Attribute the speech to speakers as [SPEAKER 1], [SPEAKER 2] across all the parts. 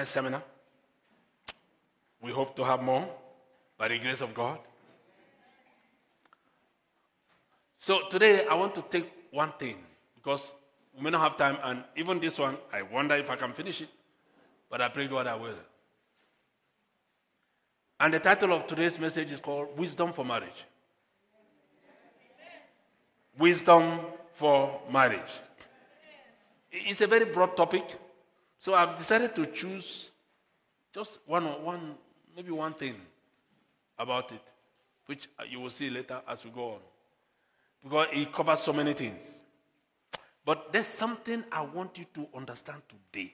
[SPEAKER 1] first seminar. We hope to have more by the grace of God. So today I want to take one thing because we may not have time, and even this one, I wonder if I can finish it, but I pray God I will. And the title of today's message is called Wisdom for Marriage. Wisdom for marriage. It's a very broad topic, so I've decided to choose just maybe one thing about it, which you will see later as we go on, because it covers so many things. But there's something I want you to understand today.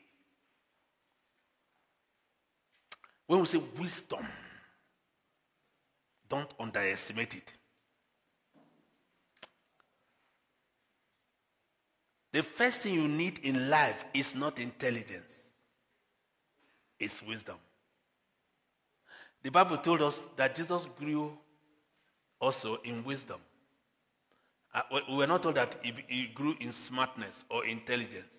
[SPEAKER 1] When we say wisdom, don't underestimate it. The first thing you need in life is not intelligence, it's wisdom. The Bible told us that Jesus grew also in wisdom. We were not told that he grew in smartness or intelligence.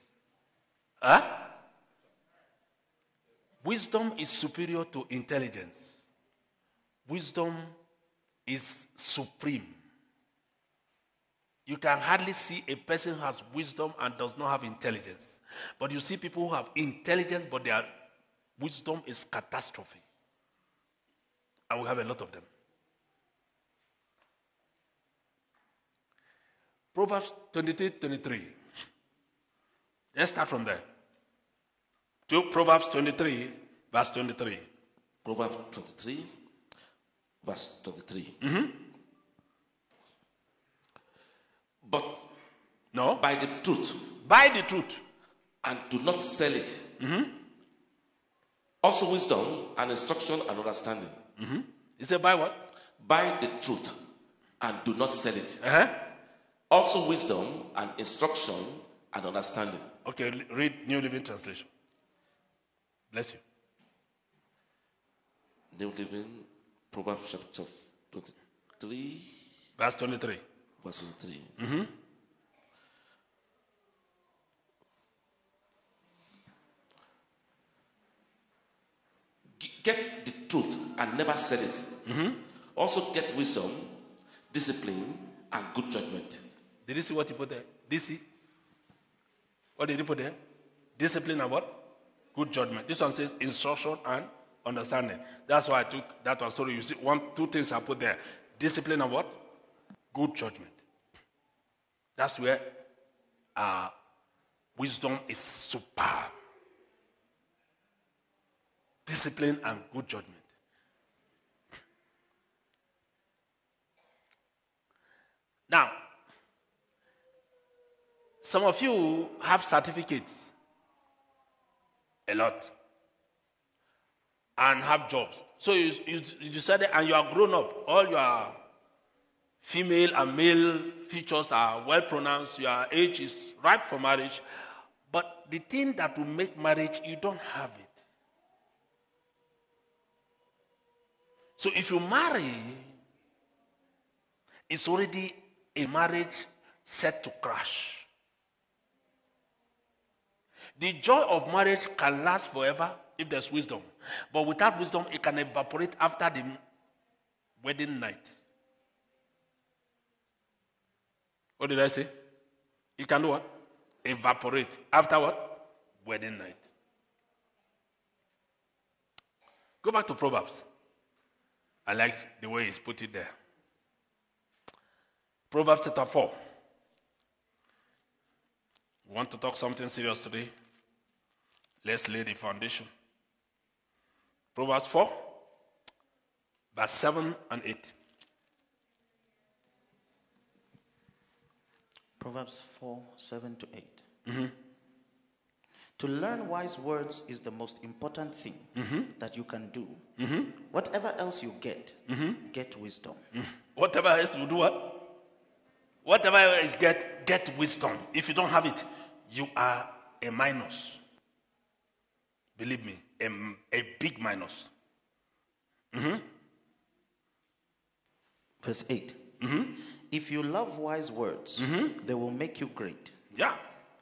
[SPEAKER 1] Wisdom is superior to intelligence. Wisdom is supreme. You can hardly see a person who has wisdom and does not have intelligence. But you see people who have intelligence, but their wisdom is catastrophe. And we have a lot of them. Proverbs 23:23. Let's start from there. To Proverbs 23, verse 23.
[SPEAKER 2] Proverbs 23, verse 23. But
[SPEAKER 1] no,
[SPEAKER 2] by the truth.
[SPEAKER 1] By the truth.
[SPEAKER 2] And do not sell it. Also wisdom and instruction and understanding.
[SPEAKER 1] You say by what?
[SPEAKER 2] By the truth and do not sell it. Also wisdom and instruction and understanding.
[SPEAKER 1] Okay, read New Living Translation. Bless you.
[SPEAKER 2] New Living, Proverbs chapter 23.
[SPEAKER 1] Verse 23.
[SPEAKER 2] Verse 23. Get the truth and never sell it. Also get wisdom, discipline, and good judgment.
[SPEAKER 1] Did you see what he put there? DC? What did he put there? Discipline and what? Good judgment. This one says instruction and understanding. That's why I took that one. Sorry, you see, two things I put there. Discipline and what? Good judgment. That's where wisdom is superb. Discipline and good judgment. Now, some of you have certificates, a lot, and have jobs. So you decided, and you are grown up, all your female and male features are well pronounced, your age is ripe for marriage, but the thing that will make marriage, you don't have it. So if you marry, it's already a marriage set to crash. The joy of marriage can last forever if there's wisdom. But without wisdom, it can evaporate after the wedding night. What did I say? It can do what? Evaporate. After what? Wedding night. Go back to Proverbs. I like the way he's put it there. Proverbs chapter 4. We want to talk something serious today. Let's lay the foundation. Proverbs 4, verse 7 and 8.
[SPEAKER 3] Proverbs 4, 7 to 8. To learn wise words is the most important thing that you can do. Whatever else you get, get wisdom.
[SPEAKER 1] Whatever else you do what? Whatever else get wisdom. If you don't have it, you are a minus. Believe me, a big minus.
[SPEAKER 3] Verse 8. If you love wise words, they will make you great.
[SPEAKER 1] Yeah.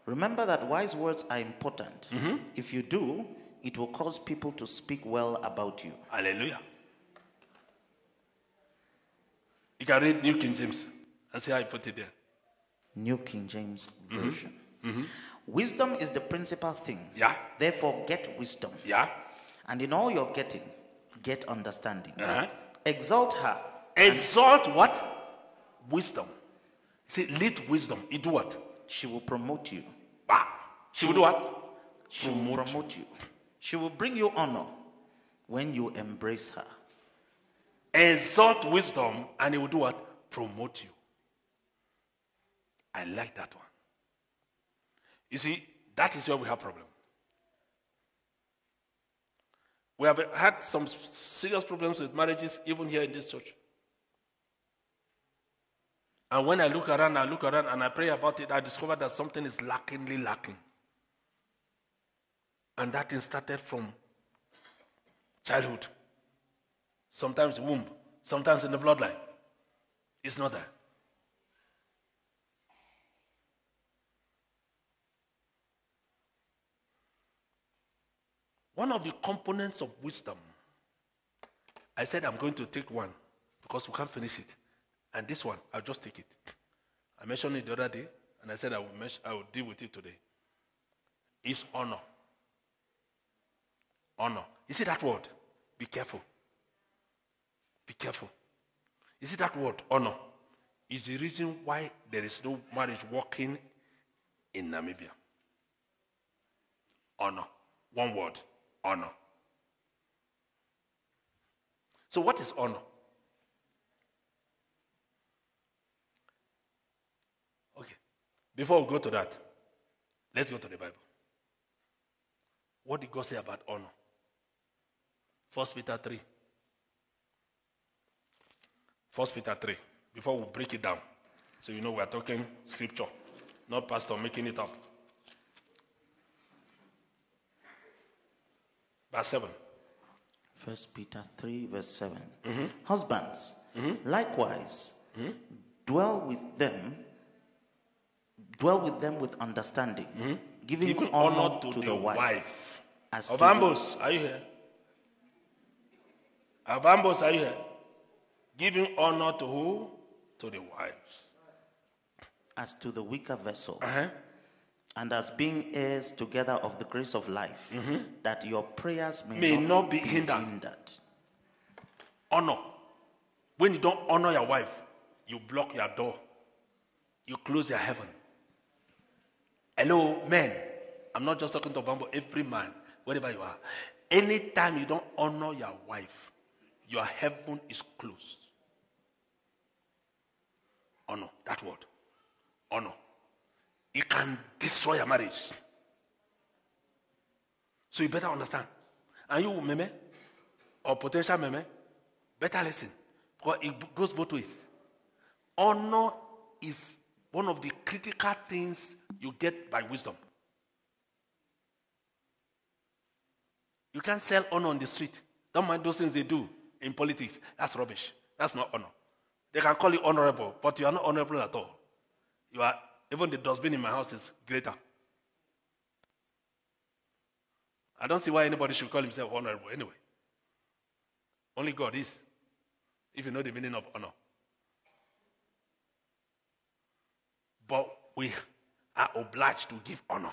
[SPEAKER 3] Remember that wise words are important. If you do, it will cause people to speak well about you.
[SPEAKER 1] Hallelujah. You can read New King James and see how you put it there.
[SPEAKER 3] New King James Version. Wisdom is the principal thing.
[SPEAKER 1] Yeah.
[SPEAKER 3] Therefore, get wisdom.
[SPEAKER 1] Yeah.
[SPEAKER 3] And in all you're getting, get understanding.
[SPEAKER 1] Uh-huh.
[SPEAKER 3] Exalt her.
[SPEAKER 1] Exalt what? Wisdom. See, lead wisdom. You do what?
[SPEAKER 3] She will promote you.
[SPEAKER 1] Ah. She will do what?
[SPEAKER 3] She will promote you. She will bring you honor when you embrace her.
[SPEAKER 1] Exalt wisdom, and it will do what? Promote you. I like that one. You see, that is where we have problem. We have had some serious problems with marriages, even here in this church. And when I look around and I pray about it, I discover that something is lacking. And that thing started from childhood. Sometimes womb, sometimes in the bloodline. It's not there. One of the components of wisdom, I said I'm going to take one because we can't finish it. And this one, I'll just take it. I mentioned it the other day, and I said I will deal with it today. It's honor. Honor. You see that word? Be careful. Be careful. You see that word? Honor. Is the reason why there is no marriage working in Namibia. Honor. One word. Honor. So what is honor? Okay. Before we go to that, let's go to the Bible. What did God say about honor? 1 Peter 3. 1 Peter 3. Before we break it down. So you know we are talking scripture, not pastor making it up. Verse 7.
[SPEAKER 3] 1 Peter 3, verse 7. Husbands, likewise, dwell with them with understanding, giving honor to the wife.
[SPEAKER 1] Avambos, are you here? Avambos, are you here? Giving honor to who? To the wives.
[SPEAKER 3] As to the weaker vessel. And as being heirs together of the grace of life, that your prayers may not be hindered.
[SPEAKER 1] Honor. When you don't honor your wife, you block your door. You close your heaven. Hello, men. I'm not just talking to Bambo, every man, wherever you are. Anytime you don't honor your wife, your heaven is closed. Honor, that word. Honor. It can destroy your marriage. So you better understand. And you, meme, or potential meme, better listen. Because it goes both ways. Honor is one of the critical things you get by wisdom. You can't sell honor on the street. Don't mind those things they do in politics. That's rubbish. That's not honor. They can call you honorable, but you are not honorable at all. You are, even the dustbin in my house is greater. I don't see why anybody should call himself honorable anyway. Only God is, if you know the meaning of honor. But we are obliged to give honor.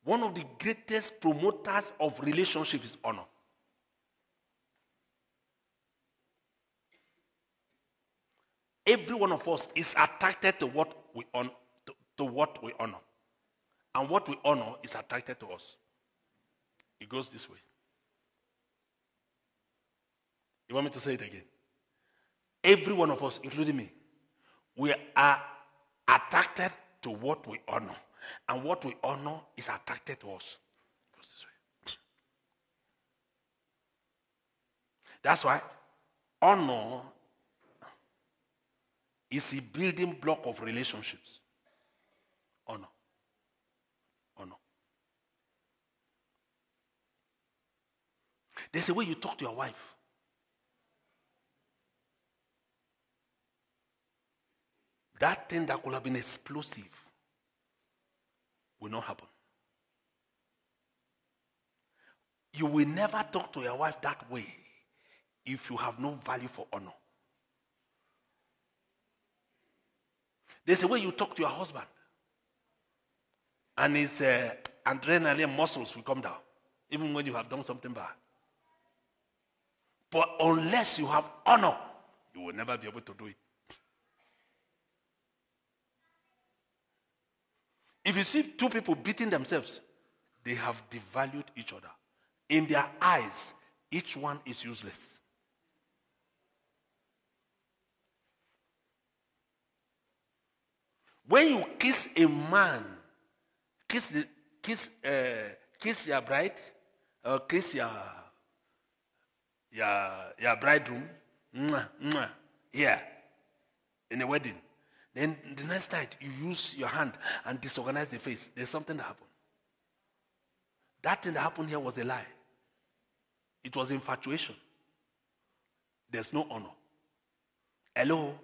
[SPEAKER 1] One of the greatest promoters of relationships is honor. Every one of us is attracted to what we honor, to what we honor. And what we honor is attracted to us. It goes this way. You want me to say it again? Every one of us, including me, we are attracted to what we honor. And what we honor is attracted to us. It goes this way. That's why honor is a building block of relationships. Honor. Honor. There's a way you talk to your wife. that thing that could have been explosive will not happen. You will never talk to your wife that way if you have no value for honor. There's a way you talk to your husband, and his adrenaline muscles will come down, even when you have done something bad. But unless you have honor, you will never be able to do it. If you see two people beating themselves, they have devalued each other. In their eyes, each one is useless. When you kiss a man, kiss your bride, or kiss your bridegroom, here in a wedding. Then the next night you use your hand and disorganize the face. There's something that happened. That thing that happened here was a lie. It was infatuation. There's no honor. Hello?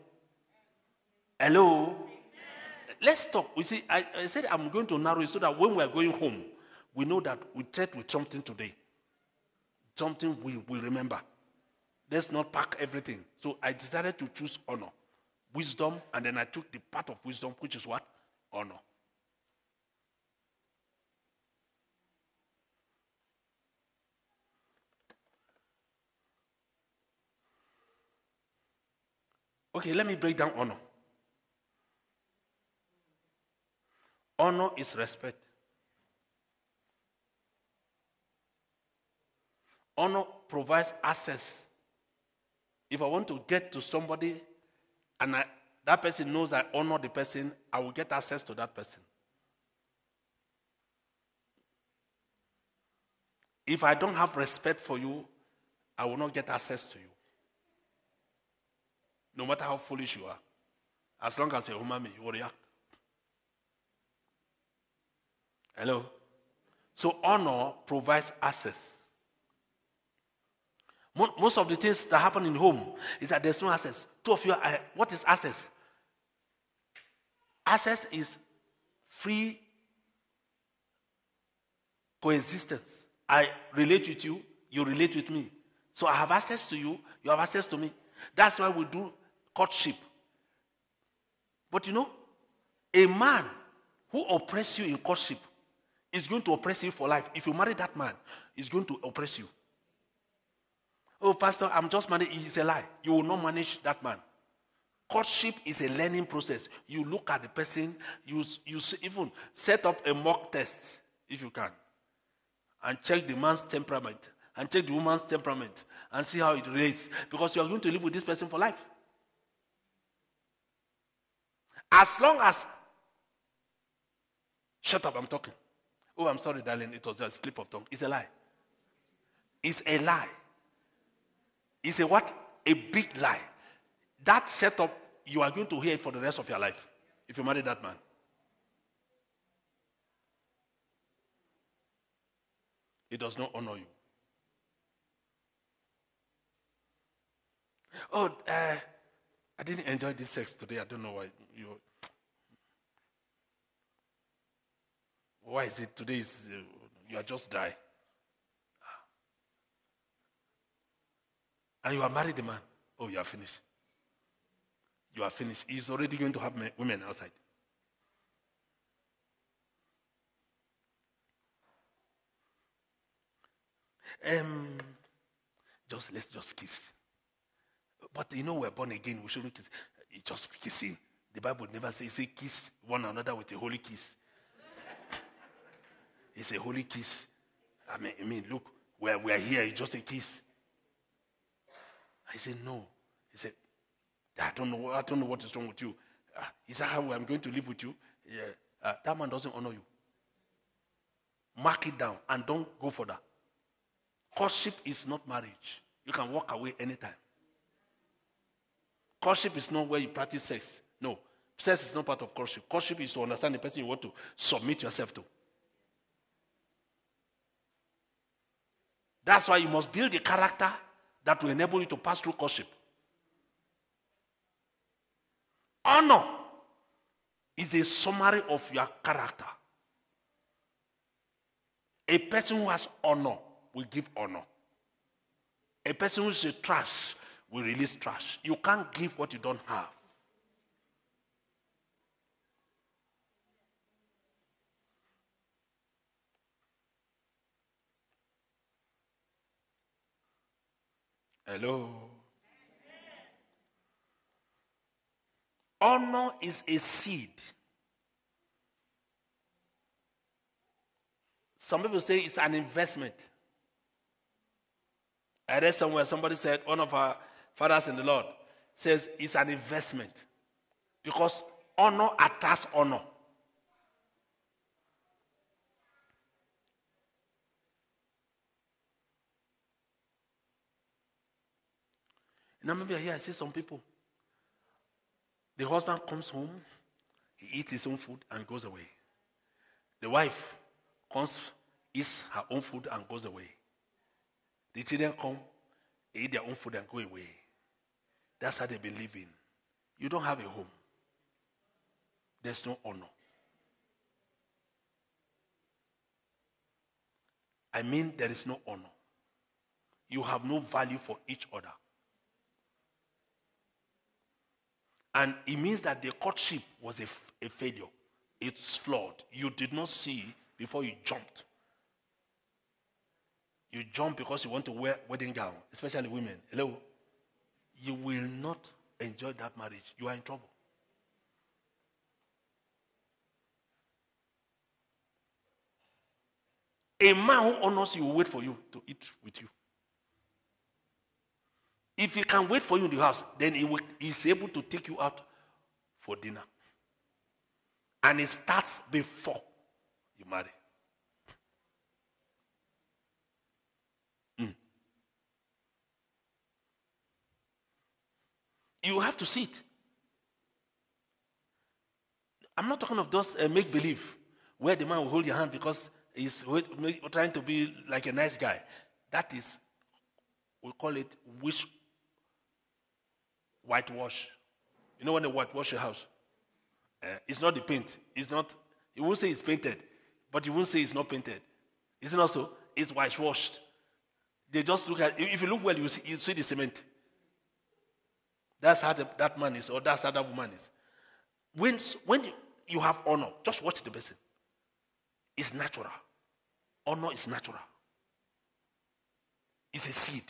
[SPEAKER 1] Let's talk. You see, I said I'm going to narrow it so that when we are going home, we know that we treat with something today. Something we will remember. Let's not pack everything. So I decided to choose honor, wisdom, and then I took the part of wisdom, which is what? Honor. Okay, let me break down honor. Honor is respect. Honor provides access. If I want to get to somebody and that person knows I honor the person, I will get access to that person. If I don't have respect for you, I will not get access to you. No matter how foolish you are. As long as you're a human being, you will react. Hello? So honor provides access. Most of the things that happen in home is that there's no access. Two of you, what is access? Access is free coexistence. I relate with you, you relate with me. So I have access to you, you have access to me. That's why we do courtship. But you know, a man who oppresses you in courtship is going to oppress you for life. If you marry that man, he's going to oppress you. Oh, pastor, I'm just managing. It's a lie. You will not manage that man. Courtship is a learning process. You look at the person, you even set up a mock test, if you can, and check the man's temperament, and check the woman's temperament, and see how it relates. Because you are going to live with this person for life. As long as... Shut up, I'm talking. Oh, I'm sorry, darling. It was just a slip of tongue. It's a lie. It's a lie. It's a what? A big lie. That setup, you are going to hear it for the rest of your life if you marry that man. It does not honor you. Oh, I didn't enjoy this sex today. I don't know why. Why is it today? You are just dry. And you are married, the man. Oh, you are finished. You are finished. He's already going to have women outside. Let's just kiss. But you know we're born again. We shouldn't kiss. It's just kissing. The Bible never says kiss one another with a holy kiss. It's a holy kiss. I mean, look, we're here. It's just a kiss. I said, no. He said, I don't know what is wrong with you. He said, how I'm going to live with you? Yeah. That man doesn't honor you. Mark it down and don't go for that. Courtship is not marriage. You can walk away anytime. Courtship is not where you practice sex. No. Sex is not part of courtship. Courtship is to understand the person you want to submit yourself to. That's why you must build a character that will enable you to pass through courtship. Honor is a summary of your character. A person who has honor will give honor. A person who is a trash will release trash. You can't give what you don't have. Hello. Honor is a seed. Some people say it's an investment. I read somewhere somebody said, one of our fathers in the Lord says it's an investment because honor attracts honor. Now maybe here I see some people. The husband comes home, he eats his own food and goes away. The wife comes, eats her own food and goes away. The children come, they eat their own food and go away. That's how they've been living. You don't have a home. There's no honor. I mean, there is no honor. You have no value for each other. And it means that the courtship was a failure. It's flawed. You did not see before you jumped. You jump because you want to wear wedding gown, especially women. Hello? You will not enjoy that marriage. You are in trouble. A man who honors you will wait for you to eat with you. If he can wait for you in the house, then he's able to take you out for dinner. And it starts before you marry. You have to see it. I'm not talking of those make-believe, where the man will hold your hand because he's trying to be like a nice guy. That is, we call it whitewash. You know when they whitewash your house? It's not the paint. It's not, you won't say it's painted, but you won't say it's not painted. Isn't it also? It's whitewashed. They just look at, if you look well, you see the cement. That's how that man is, or that's how that woman is. When you have honor, just watch the person. It's natural. Honor is natural. It's a seed.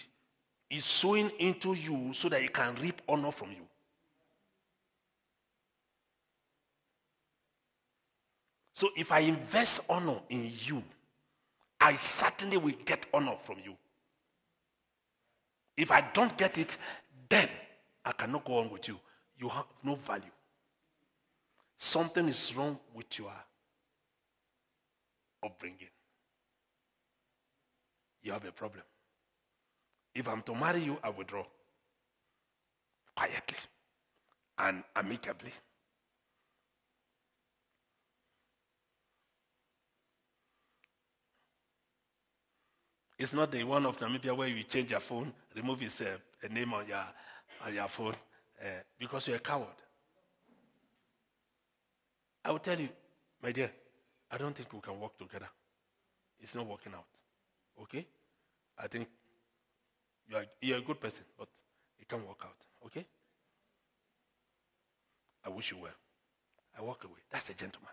[SPEAKER 1] It's sowing into you so that it can reap honor from you. So if I invest honor in you, I certainly will get honor from you. If I don't get it, then I cannot go on with you. You have no value. Something is wrong with your upbringing. You have a problem. If I'm to marry you, I withdraw quietly and amicably. It's not the one of Namibia where you change your phone, remove his a name on your phone because you're a coward. I will tell you, my dear, I don't think we can work together. It's not working out. Okay? I think you're a good person, but it can't work out. Okay? I wish you well. I walk away. That's a gentleman.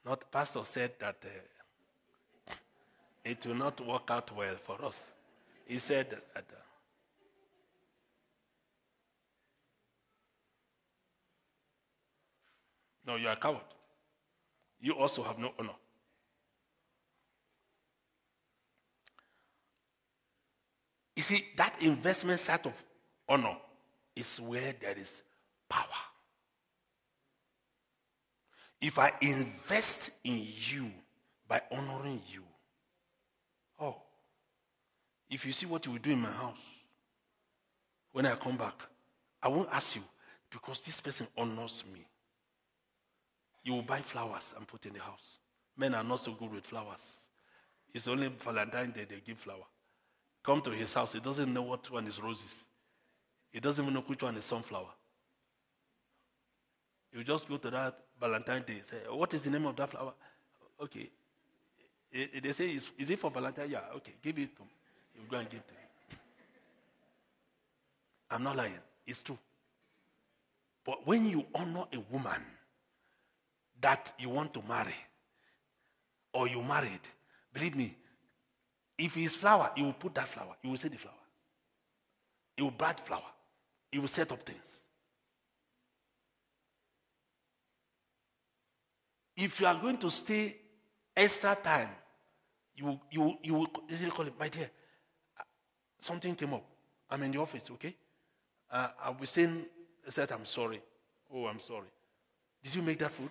[SPEAKER 1] Not pastor said that it will not work out well for us. He said that no, you are a coward. You also have no honor. You see, that investment side of honor is where there is power. If I invest in you by honoring you, if you see what you will do in my house, when I come back, I won't ask you because this person honors me. You will buy flowers and put in the house. Men are not so good with flowers. It's only Valentine's Day they give flower. Come to his house, he doesn't know what one is roses. He doesn't even know which one is sunflower. You just go to that Valentine's Day, say, what is the name of that flower? Okay. They say, is it for Valentine? Yeah, okay, give it to me. You go and give to me. I'm not lying. It's true. But when you honor a woman that you want to marry, or you married, believe me, if it's flower, you will put that flower. You will say the flower. You will bright flower. You will set up things. If you are going to stay extra time, you will easily call it, my dear, something came up. I'm in the office, okay? I'll be saying, I said, I'm sorry. Oh, I'm sorry. Did you make that food?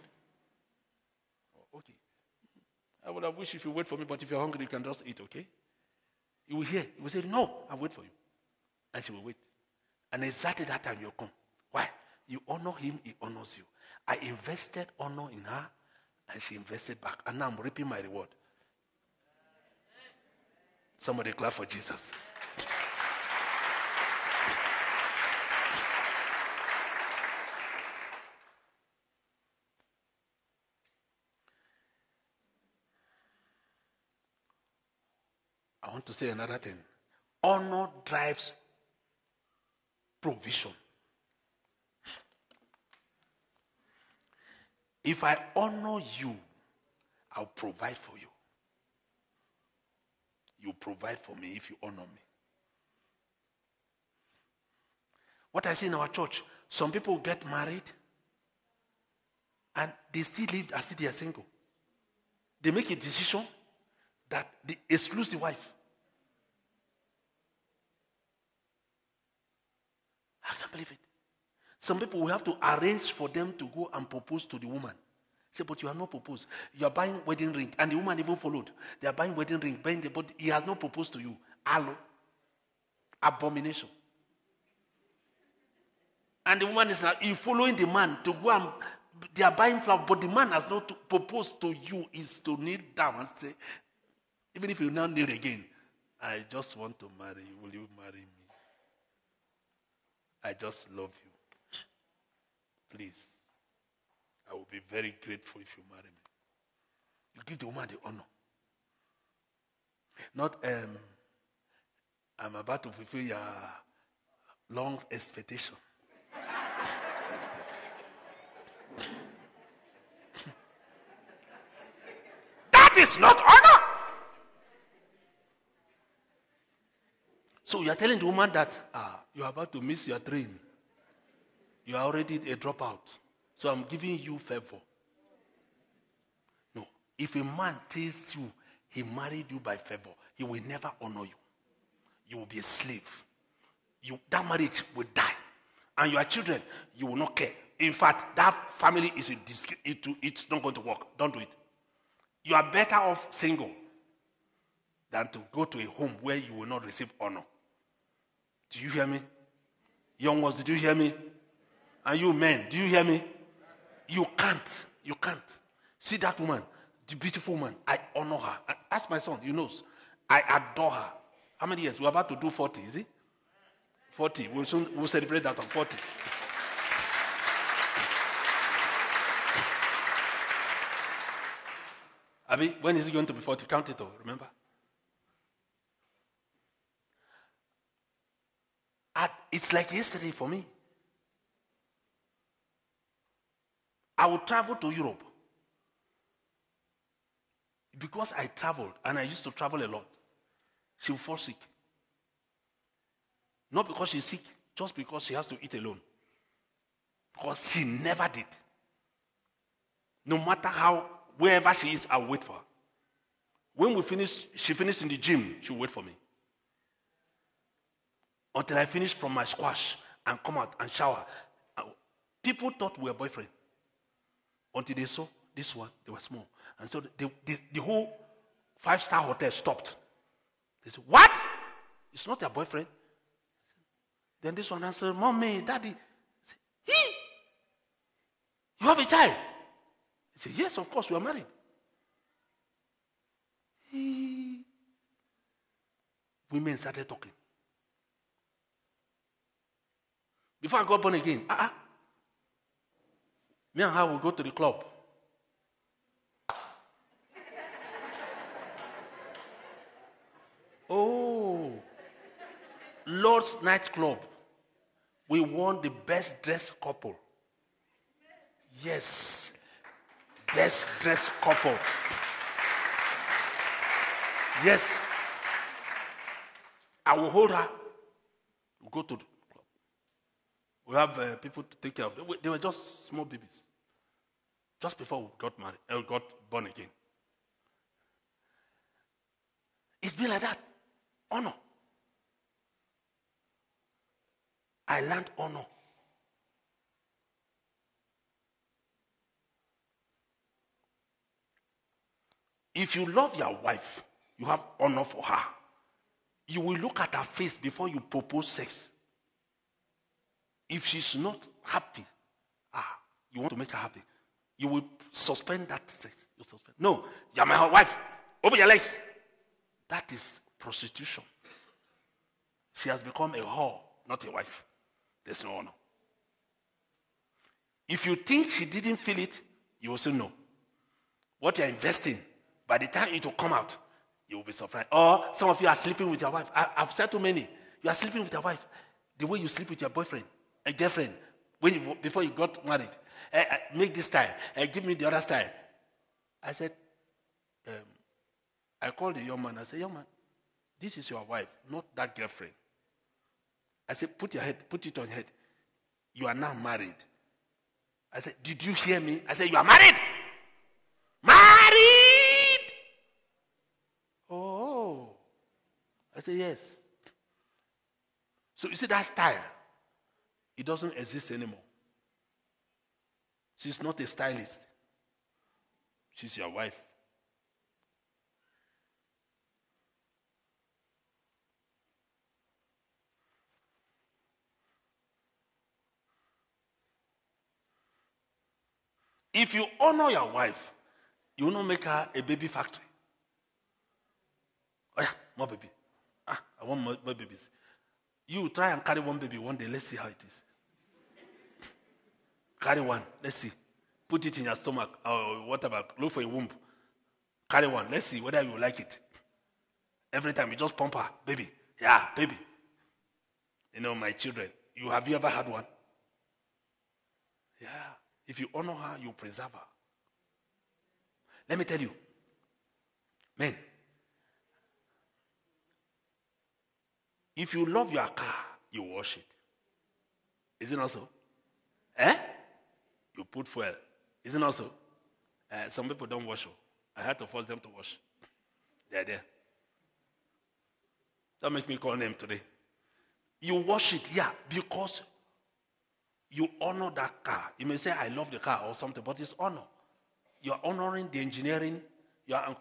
[SPEAKER 1] Oh, okay. I would have wished if you wait for me, but if you're hungry, you can just eat, okay? You will hear. You will say, no, I'll wait for you. And she will wait. And exactly that time you'll come. Why? You honor him, he honors you. I invested honor in her, and she invested back. And now I'm reaping my reward. Somebody clap for Jesus. I want to say another thing. Honor drives provision. If I honor you, I'll provide for you. You provide for me if you honor me. What I see in our church, some people get married and they still live as if they are single. They make a decision that they exclude the wife. I can't believe it. Some people will have to arrange for them to go and propose to the woman. Say, but you have not proposed. You are buying wedding ring. And the woman even followed. They are buying wedding ring, but he has not proposed to you. Hello. Abomination. And the woman is now following the man to go and they are buying flower, but the man has not proposed to you, is to kneel down and say, even if you now kneel again, I just want to marry you. Will you marry me? I just love you. Please. I will be very grateful if you marry me. You give the woman the honor. Not, I'm about to fulfill your long expectation. That is not honor. So you are telling the woman that you are about to miss your train. You are already a dropout. So I'm giving you favor. No. If a man tells you he married you by favor, he will never honor you. You will be a slave. That marriage will die. And your children, you will not care. In fact, that family is it's not going to work. Don't do it. You are better off single than to go to a home where you will not receive honor. Do you hear me? Young ones, did you hear me? And you men, do you hear me? You can't. You can't. See that woman, the beautiful woman. I honor her. Ask my son, he knows. I adore her. How many years? We're about to do 40, is it? 40. We'll celebrate that on 40. Abi, when is it going to be 40? Count it all, remember? It's like yesterday for me. I would travel to Europe. Because I traveled, and I used to travel a lot, she will fall sick. Not because she's sick, just because she has to eat alone. Because she never did. No matter wherever she is, I'll wait for her. When she finished in the gym, she'll wait for me. Until I finish from my squash and come out and shower. People thought we were boyfriends. Until they saw this one, they were small. And so the whole 5-star hotel stopped. They said, what? It's not your boyfriend. Then this one answered, Mommy, Daddy. I said, you have a child? He said, yes, of course, we are married. Women started talking. Before I got born again, Me and her will go to the club. Oh, Lord's nightclub. We won the best dressed couple. Yes, best dressed couple. Yes. I will hold her. We'll go to the club. We have people to take care of them. They were just small babies. Just before we got married, got born again. It's been like that. Honor. I learned honor. If you love your wife, you have honor for her. You will look at her face before you propose sex. If she's not happy, you want to make her happy, you will suspend that sex. You suspend. No, you're my wife. Open your legs. That is prostitution. She has become a whore, not a wife. There's no honor. If you think she didn't feel it, you will say no. What you're investing, by the time it will come out, you will be surprised. Or some of you are sleeping with your wife. I've said to many, you are sleeping with your wife the way you sleep with your boyfriend, a girlfriend, before you got married. Make this style, give me the other style. I said, I called the young man. I said, young man, this is your wife, not that girlfriend. I said, put it on your head. You are now married. I said, did you hear me? I said, you are married. Married! Oh. I said, yes. So you see that style? It doesn't exist anymore. She's not a stylist. She's your wife. If you honor your wife, you will not make her a baby factory. Oh yeah, more baby. I want more babies. You try and carry one baby one day. Let's see how it is. Carry one. Let's see. Put it in your stomach or whatever. Look for a womb. Carry one. Let's see whether you like it. Every time you just pump her. Baby. Yeah, baby. You know, my children. Have you ever had one? Yeah. If you honor her, you preserve her. Let me tell you. Men. If you love your car, you wash it. Is it not so? You put fuel. Is it not so? Some people don't wash. I had to force them to wash. They're there. Don't make me call name today. You wash it, yeah, because you honor that car. You may say, I love the car or something, but it's honor. You are honoring the engineering. You are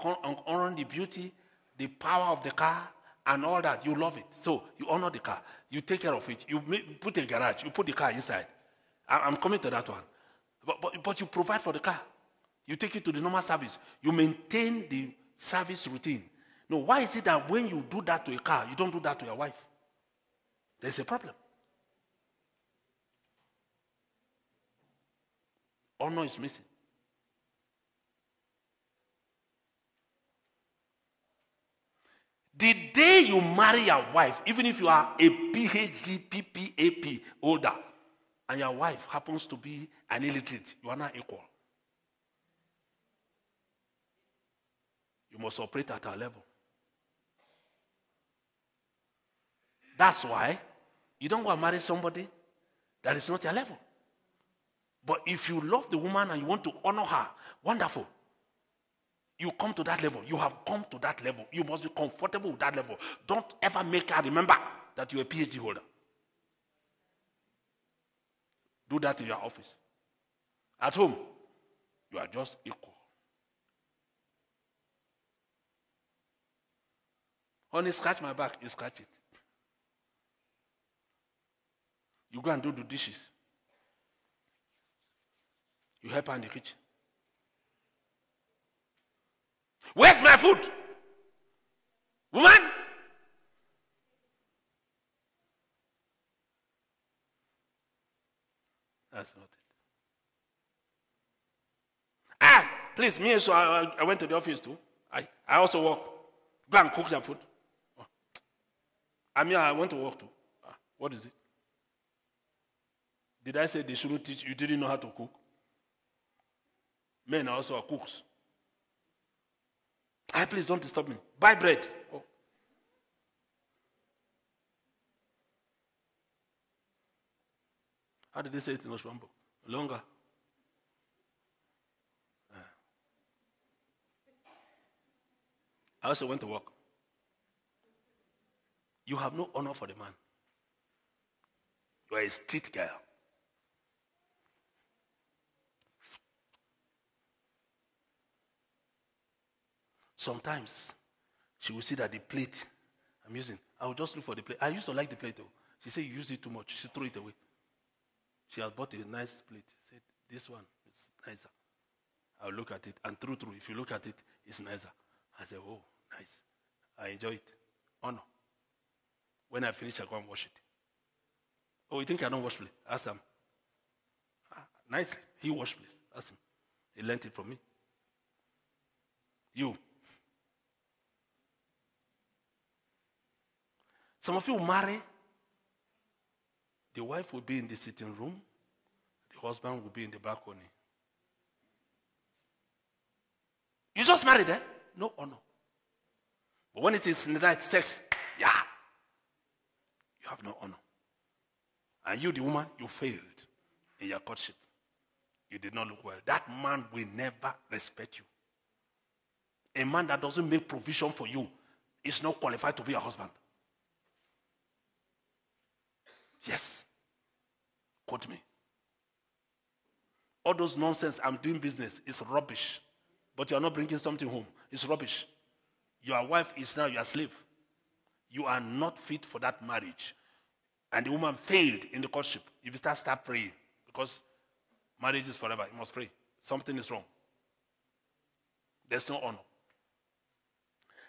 [SPEAKER 1] honoring the beauty, the power of the car, and all that. You love it. So you honor the car. You take care of it. You put a garage. You put the car inside. I'm coming to that one. But you provide for the car. You take it to the normal service. You maintain the service routine. No, why is it that when you do that to a car, you don't do that to your wife? There's a problem. Honor is missing. The day you marry your wife, even if you are a PhD, PPAP holder, and your wife happens to be an illiterate, you are not equal. You must operate at our level. That's why you don't go and marry somebody that is not your level. But if you love the woman and you want to honor her, wonderful. You come to that level. You have come to that level. You must be comfortable with that level. Don't ever make her remember that you're a PhD holder. Do that in your office. At home, you are just equal. Honey, scratch my back. You scratch it. You go and do the dishes. You help her in the kitchen. Where's my food? Woman? That's not it. Please, me, so I went to the office too. I also work. Go and cook their food. Oh. I went to work too. What is it? Did I say they shouldn't teach? You didn't know how to cook? Men also are cooks. Please don't disturb me. Buy bread. Oh. How did they say it in Oshwambo? Longer. I also went to work. You have no honor for the man. You are a street girl. Sometimes she will see that the plate I'm using, I will just look for the plate. I used to like the plate though. She said, you use it too much. She threw it away. She has bought a nice plate. She said, this one is nicer. I'll look at it. And true, if you look at it, it's nicer. I said, oh, nice. I enjoy it. Honor. When I finish, I go and wash it. Oh, you think I don't wash plate? Ask him. Nicely. He washed plate. Ask him. He learned it from me. You. Some of you marry. The wife will be in the sitting room. The husband will be in the balcony. You just married, eh? No honor. But when it is in the night, sex, yeah. You have no honor. And you, the woman, you failed in your courtship. You did not look well. That man will never respect you. A man that doesn't make provision for you is not qualified to be a husband. Yes. Quote me. All those nonsense, I'm doing business, is rubbish. But you are not bringing something home. It's rubbish. Your wife is now your slave. You are not fit for that marriage. And the woman failed in the courtship. If you start praying, because marriage is forever, you must pray. Something is wrong. There's no honor.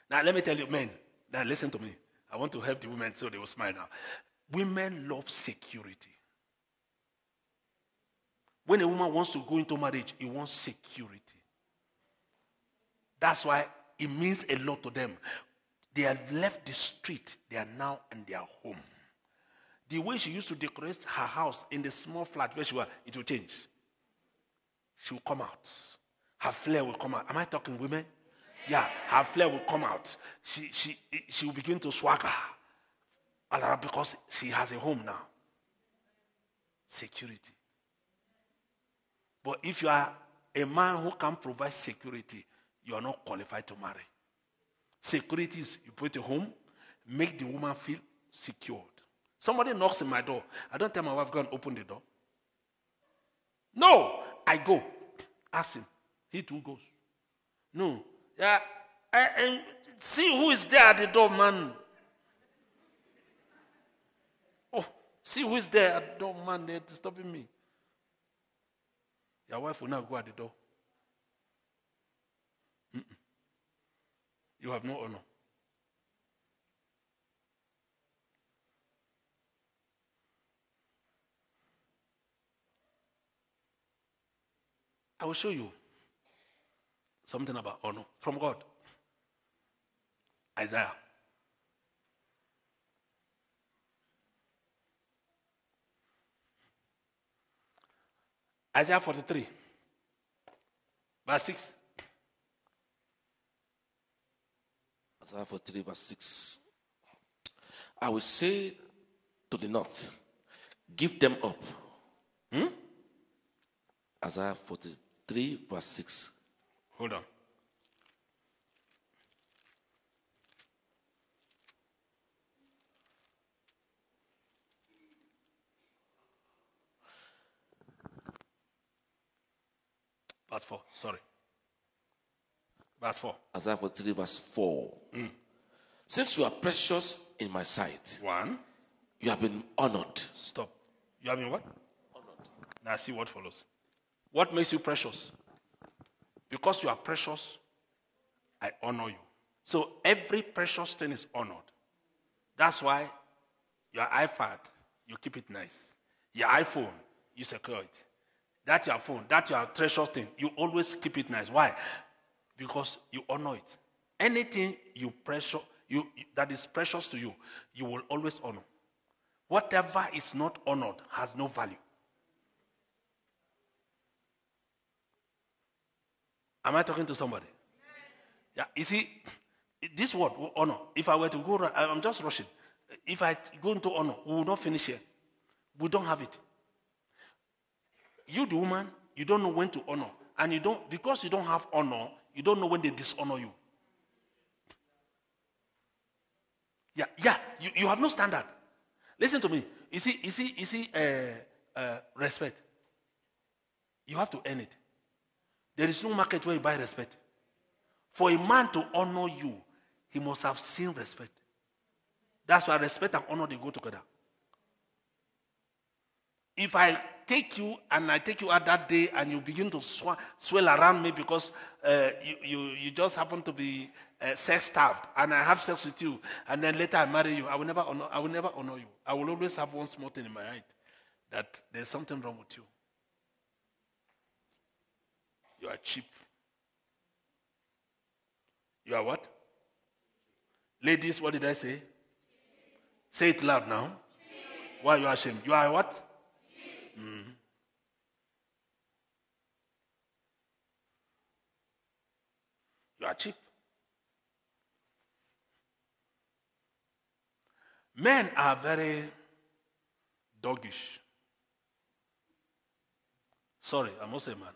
[SPEAKER 1] Now, let me tell you, men, now listen to me. I want to help the women so they will smile now. Women love security. When a woman wants to go into marriage, he wants security. That's why it means a lot to them. They have left the street. They are now in their home. The way she used to decorate her house in the small flat where she was, it will change. She will come out. Her flair will come out. Am I talking women? Yeah, her flair will come out. She will begin to swagger. Because she has a home now. Security. But if you are a man who can provide security, you are not qualified to marry. Security is you put a home, make the woman feel secured. Somebody knocks in my door. I don't tell my wife, go and open the door. No, I go. Ask him. He too goes. No. Yeah, and see who is there at the door, man. Oh, see who is there at the door, man. They're disturbing me. Your wife will not go at the door. You have no honor. I will show you something about honor from God. Isaiah. Isaiah 43, verse 6.
[SPEAKER 2] Isaiah 43, verse 6. I will say to the north, give them up. Isaiah 43, verse 6.
[SPEAKER 1] Hold on. Verse 4, sorry. Verse 4.
[SPEAKER 2] Isaiah 43, verse 4. Since you are precious in my sight,
[SPEAKER 1] 1.
[SPEAKER 2] you have been honored.
[SPEAKER 1] Stop. You have been what?
[SPEAKER 2] Honored.
[SPEAKER 1] Now see what follows. What makes you precious? Because you are precious, I honor you. So every precious thing is honored. That's why your iPad, you keep it nice. Your iPhone, you secure it. That's your phone. That's your treasure thing. You always keep it nice. Why? Because you honor it. Anything that is precious to you, you will always honor. Whatever is not honored has no value. Am I talking to somebody? Yeah. You see, this word, honor, if I were to go, I'm just rushing. If I go into honor, we will not finish here. We don't have it. You, the woman, you don't know when to honor. And you don't, because you don't have honor, you don't know when they dishonor you. Yeah, you have no standard. Listen to me. You see, respect. You have to earn it. There is no market where you buy respect. For a man to honor you, he must have seen respect. That's why respect and honor, they go together. If I take you and I take you out that day and you begin to swell around me because you just happen to be sex-starved and I have sex with you and then later I marry you, I will never honor you. I will always have one small thing in my mind that there's something wrong with you. You are cheap. You are what? Ladies, what did I say? Say it loud now. Why are you ashamed? You are what? Mm-hmm. You are cheap. Men are very doggish. Sorry, I must say man.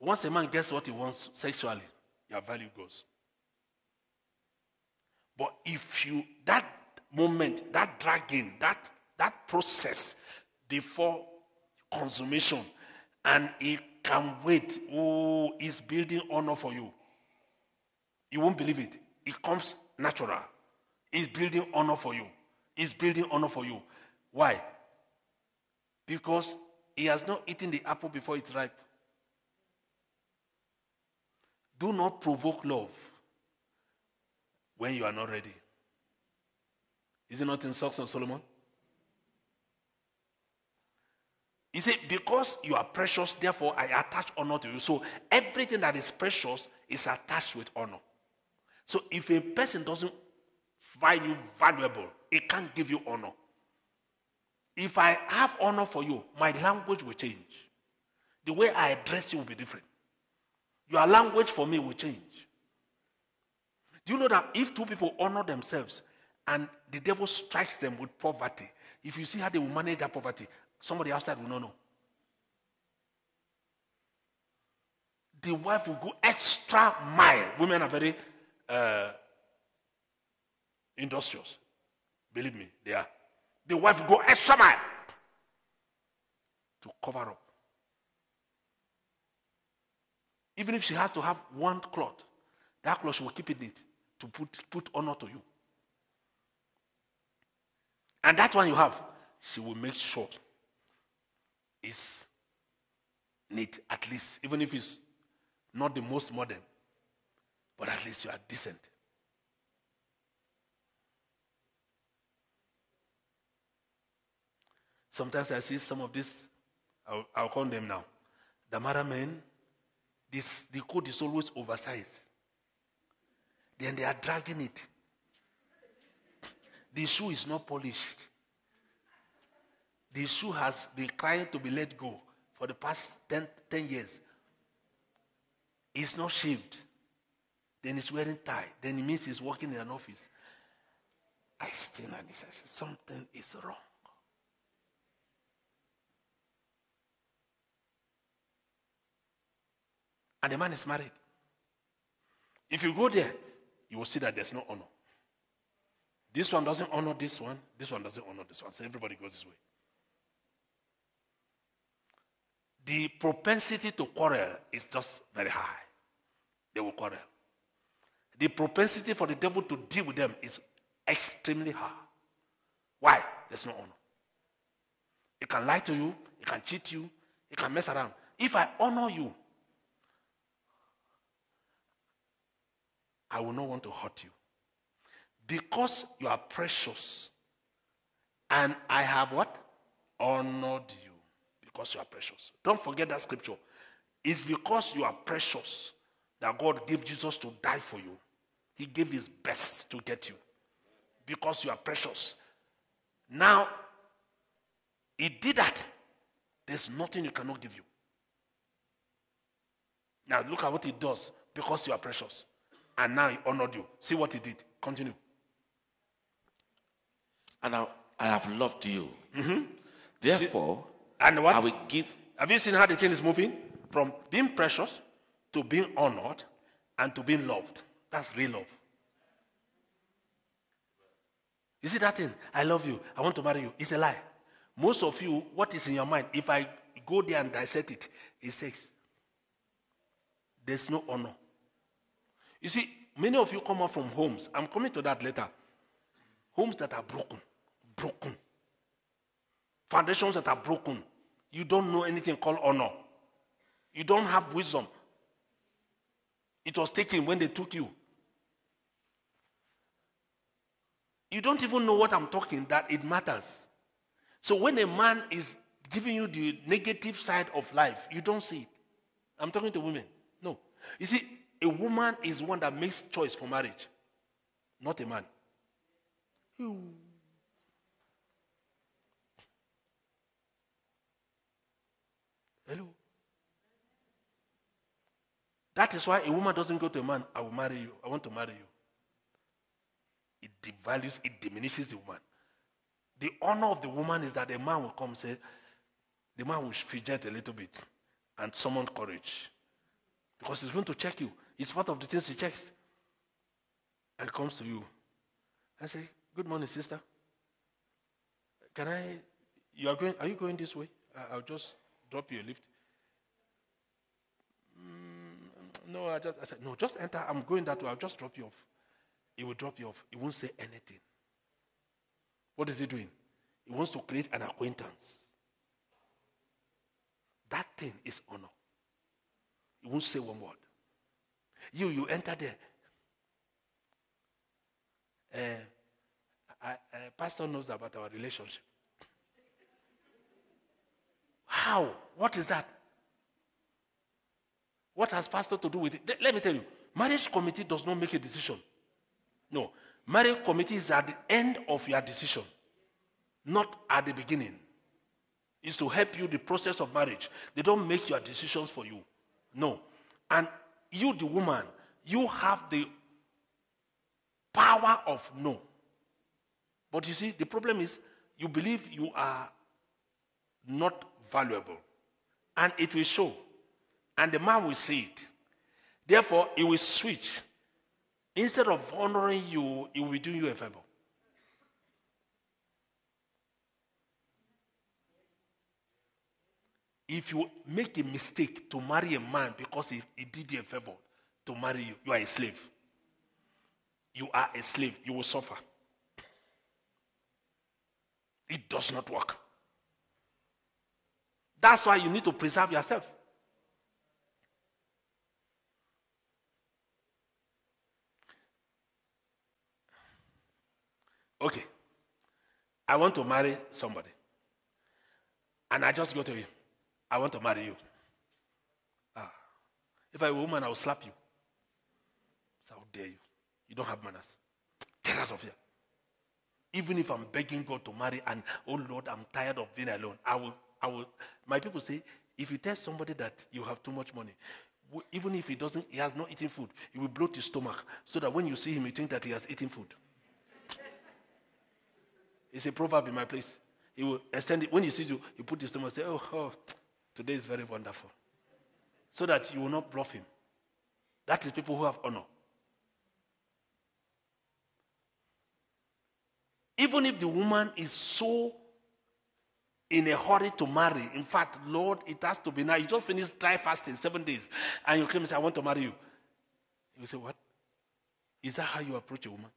[SPEAKER 1] Once a man gets what he wants sexually, your value goes. But if that moment, that dragging, that process before consummation, and it can wait, it's building honor for you. You won't believe it. It comes natural. It's building honor for you. It's building honor for you. Why? Because he has not eaten the apple before it's ripe. Do not provoke love when you are not ready. Is it not in Songs of Solomon? He said, because you are precious, therefore I attach honor to you. So everything that is precious is attached with honor. So if a person doesn't find you valuable, it can't give you honor. If I have honor for you, my language will change. The way I address you will be different. Your language for me will change. Do you know that if two people honor themselves and the devil strikes them with poverty, if you see how they will manage that poverty, somebody outside will not know. The wife will go extra mile. Women are very industrious. Believe me, they are. The wife will go extra mile to cover up. Even if she has to have one cloth, that cloth she will keep it neat to put honor to you. And that one you have, she will make sure it's neat, at least, even if it's not the most modern, but at least you are decent. Sometimes I see some of this, I'll call them now. The Mara men, the coat is always oversized. Then they are dragging it. The shoe is not polished. The shoe has been crying to be let go for the past 10 years. It's not shaved. Then he's wearing tie. Then it means he's working in an office. I stand and I say, something is wrong. And the man is married. If you go there, you will see that there's no honor. This one doesn't honor this one doesn't honor this one. So everybody goes this way. The propensity to quarrel is just very high. They will quarrel. The propensity for the devil to deal with them is extremely high. Why? There's no honor. He can lie to you, he can cheat you, he can mess around. If I honor you, I will not want to hurt you. Because you are precious. And I have what? Honored you. because you are precious. Don't forget that scripture. It's because you are precious that God gave Jesus to die for you. He gave his best to get you. Because you are precious. Now, he did that. There's nothing he cannot give you. Now, look at what he does because you are precious. And now he honored you. See what he did. Continue.
[SPEAKER 2] And I have loved you. Mm-hmm. Therefore,
[SPEAKER 1] and what?
[SPEAKER 2] I will give.
[SPEAKER 1] Have you seen how the thing is moving? From being precious to being honored and to being loved. That's real love. You see that thing? I love you. I want to marry you. It's a lie. Most of you, what is in your mind? If I go there and dissect it, it says, there's no honor. You see, many of you come out from homes. I'm coming to that later. Homes that are broken. Broken. Foundations that are broken. You don't know anything called honor. You don't have wisdom. It was taken when they took you. You don't even know what I'm talking, that it matters. So when a man is giving you the negative side of life, you don't see it. I'm talking to women. No. You see, a woman is one that makes choice for marriage, not a man. Hello. That is why a woman doesn't go to a man, I will marry you, I want to marry you. It devalues, it diminishes the woman. The honor of the woman is that the man will come and say, the man will fidget a little bit and summon courage. Because he's going to check you. It's part of the things he checks. And comes to you. I say, good morning, sister. Are you going this way? I'll just drop you a lift. No, I said, no, just enter. I'm going that way. I'll just drop you off. He will drop you off. He won't say anything. What is he doing? He wants to create an acquaintance. That thing is honor. He won't say one word. You enter there. Pastor knows about our relationship. How? What is that? What has pastor to do with it? Let me tell you, marriage committee does not make a decision. No. Marriage committee is at the end of your decision, not at the beginning. It's to help you the process of marriage. They don't make your decisions for you. No. And you, the woman, you have the power of no. But you see, the problem is you believe you are not valuable. And it will show. And the man will see it. Therefore, he will switch. Instead of honoring you, he will be doing you a favor. If you make a mistake to marry a man because he did you a favor to marry you, you are a slave. You are a slave. You will suffer. It does not work. That's why you need to preserve yourself. Okay. I want to marry somebody. And I just go to him. I want to marry you. If I were a woman, I would slap you. So how dare you? You don't have manners. Get out of here. Even if I'm begging God to marry and, oh Lord, I'm tired of being alone, I will. My people say, if you tell somebody that you have too much money, even if he has not eaten food, he will bloat his stomach so that when you see him, you think that he has eaten food. It's a proverb in my place. He will extend it. When he sees you, he put his stomach and say, oh, today is very wonderful. So that you will not bluff him. That is people who have honor. Even if the woman is so in a hurry to marry, in fact, Lord, it has to be now. You just finished dry fasting 7 days, and you came and say, I want to marry you. You say, what? Is that how you approach a woman?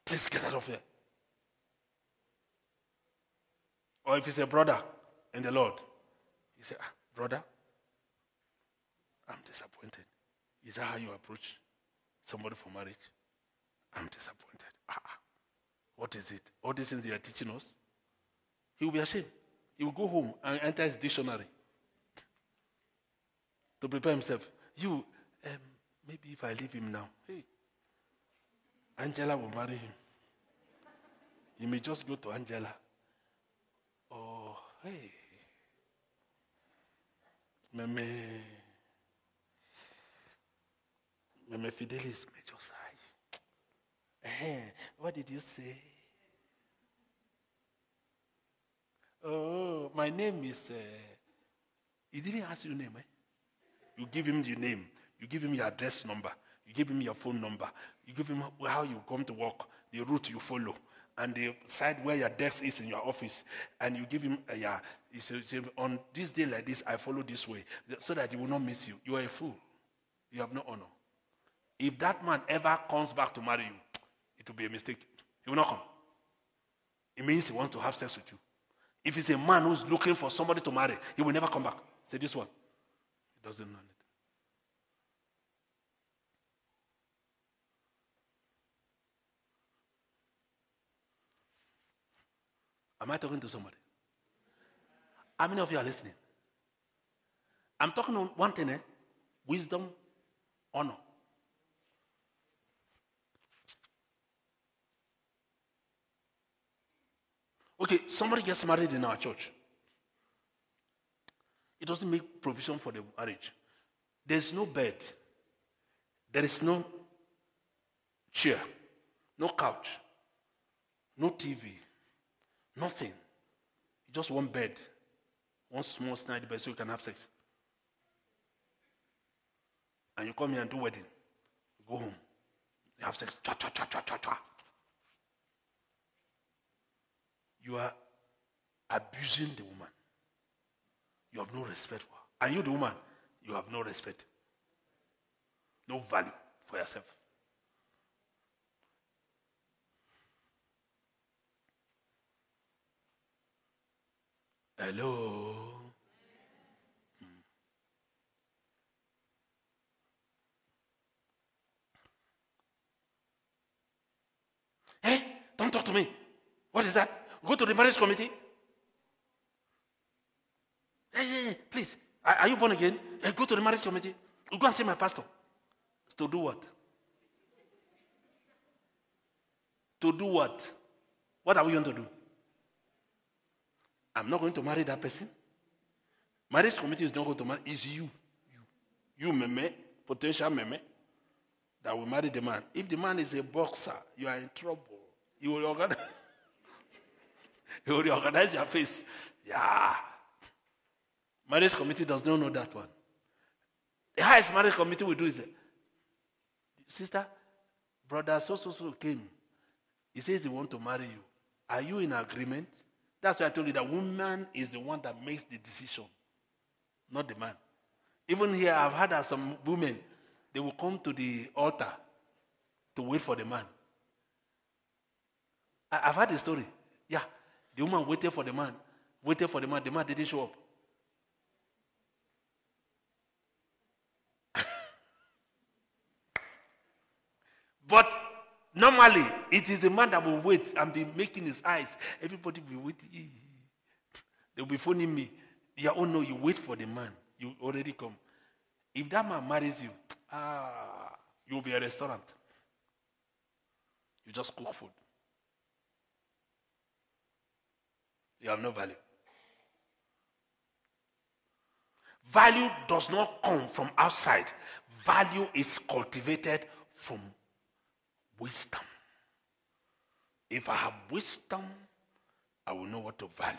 [SPEAKER 1] Please get out of here. Or if it's a brother in the Lord, you say, brother, I'm disappointed. Is that how you approach somebody for marriage? I'm disappointed. What is it? All these things you are teaching us? He will be ashamed. He will go home and enter his dictionary to prepare himself. Maybe if I leave him now, hey, Angela will marry him. You may just go to Angela. Oh, hey. Meme Fidelis may just what did you say? Oh, my name is... he didn't ask your name, You give him your name. You give him your address number. You give him your phone number. You give him how you come to work, the route you follow, and the side where your desk is in your office. And you give him, you say, on this day like this, I follow this way, so that he will not miss you. You are a fool. You have no honor. If that man ever comes back to marry you, it will be a mistake. He will not come. It means he wants to have sex with you. If it's a man who's looking for somebody to marry, he will never come back. Say this one. He doesn't know anything. Am I talking to somebody? How many of you are listening? I'm talking on one thing, wisdom, honor. Okay, somebody gets married in our church. It doesn't make provision for the marriage. There's no bed. There is no chair, no couch, no TV, nothing. Just one bed, one small snide bed so you can have sex. And you come here and do wedding. You go home. You have sex. Cha, cha, cha, cha, cha, cha. You are abusing the woman. You have no respect for her. And you, the woman, you have no respect. No value for yourself. Hello? Hey, don't talk to me. What is that? Go to the marriage committee. Hey, please. Are you born again? Hey, go to the marriage committee. You go and see my pastor. To do what? To do what? What are we going to do? I'm not going to marry that person. Marriage committee is not going to marry. It's you. You meme, potential meme, that will marry the man. If the man is a boxer, you are in trouble. You will organize. You will reorganize your face. Yeah. Marriage committee does not know that one. The highest marriage committee will do is, sister, brother so came. He says he wants to marry you. Are you in agreement? That's why I told you that woman is the one that makes the decision, not the man. Even here, I've heard that some women, they will come to the altar to wait for the man. I've heard the story. Yeah. The woman waited for the man. The man didn't show up. But normally, it is a man that will wait and be making his eyes. Everybody will wait. They will be phoning me. Yeah, oh no, you wait for the man. You already come. If that man marries you, you will be a restaurant. You just cook food. You have no value. Value does not come from outside. Value is cultivated from wisdom. If I have wisdom, I will know what to value.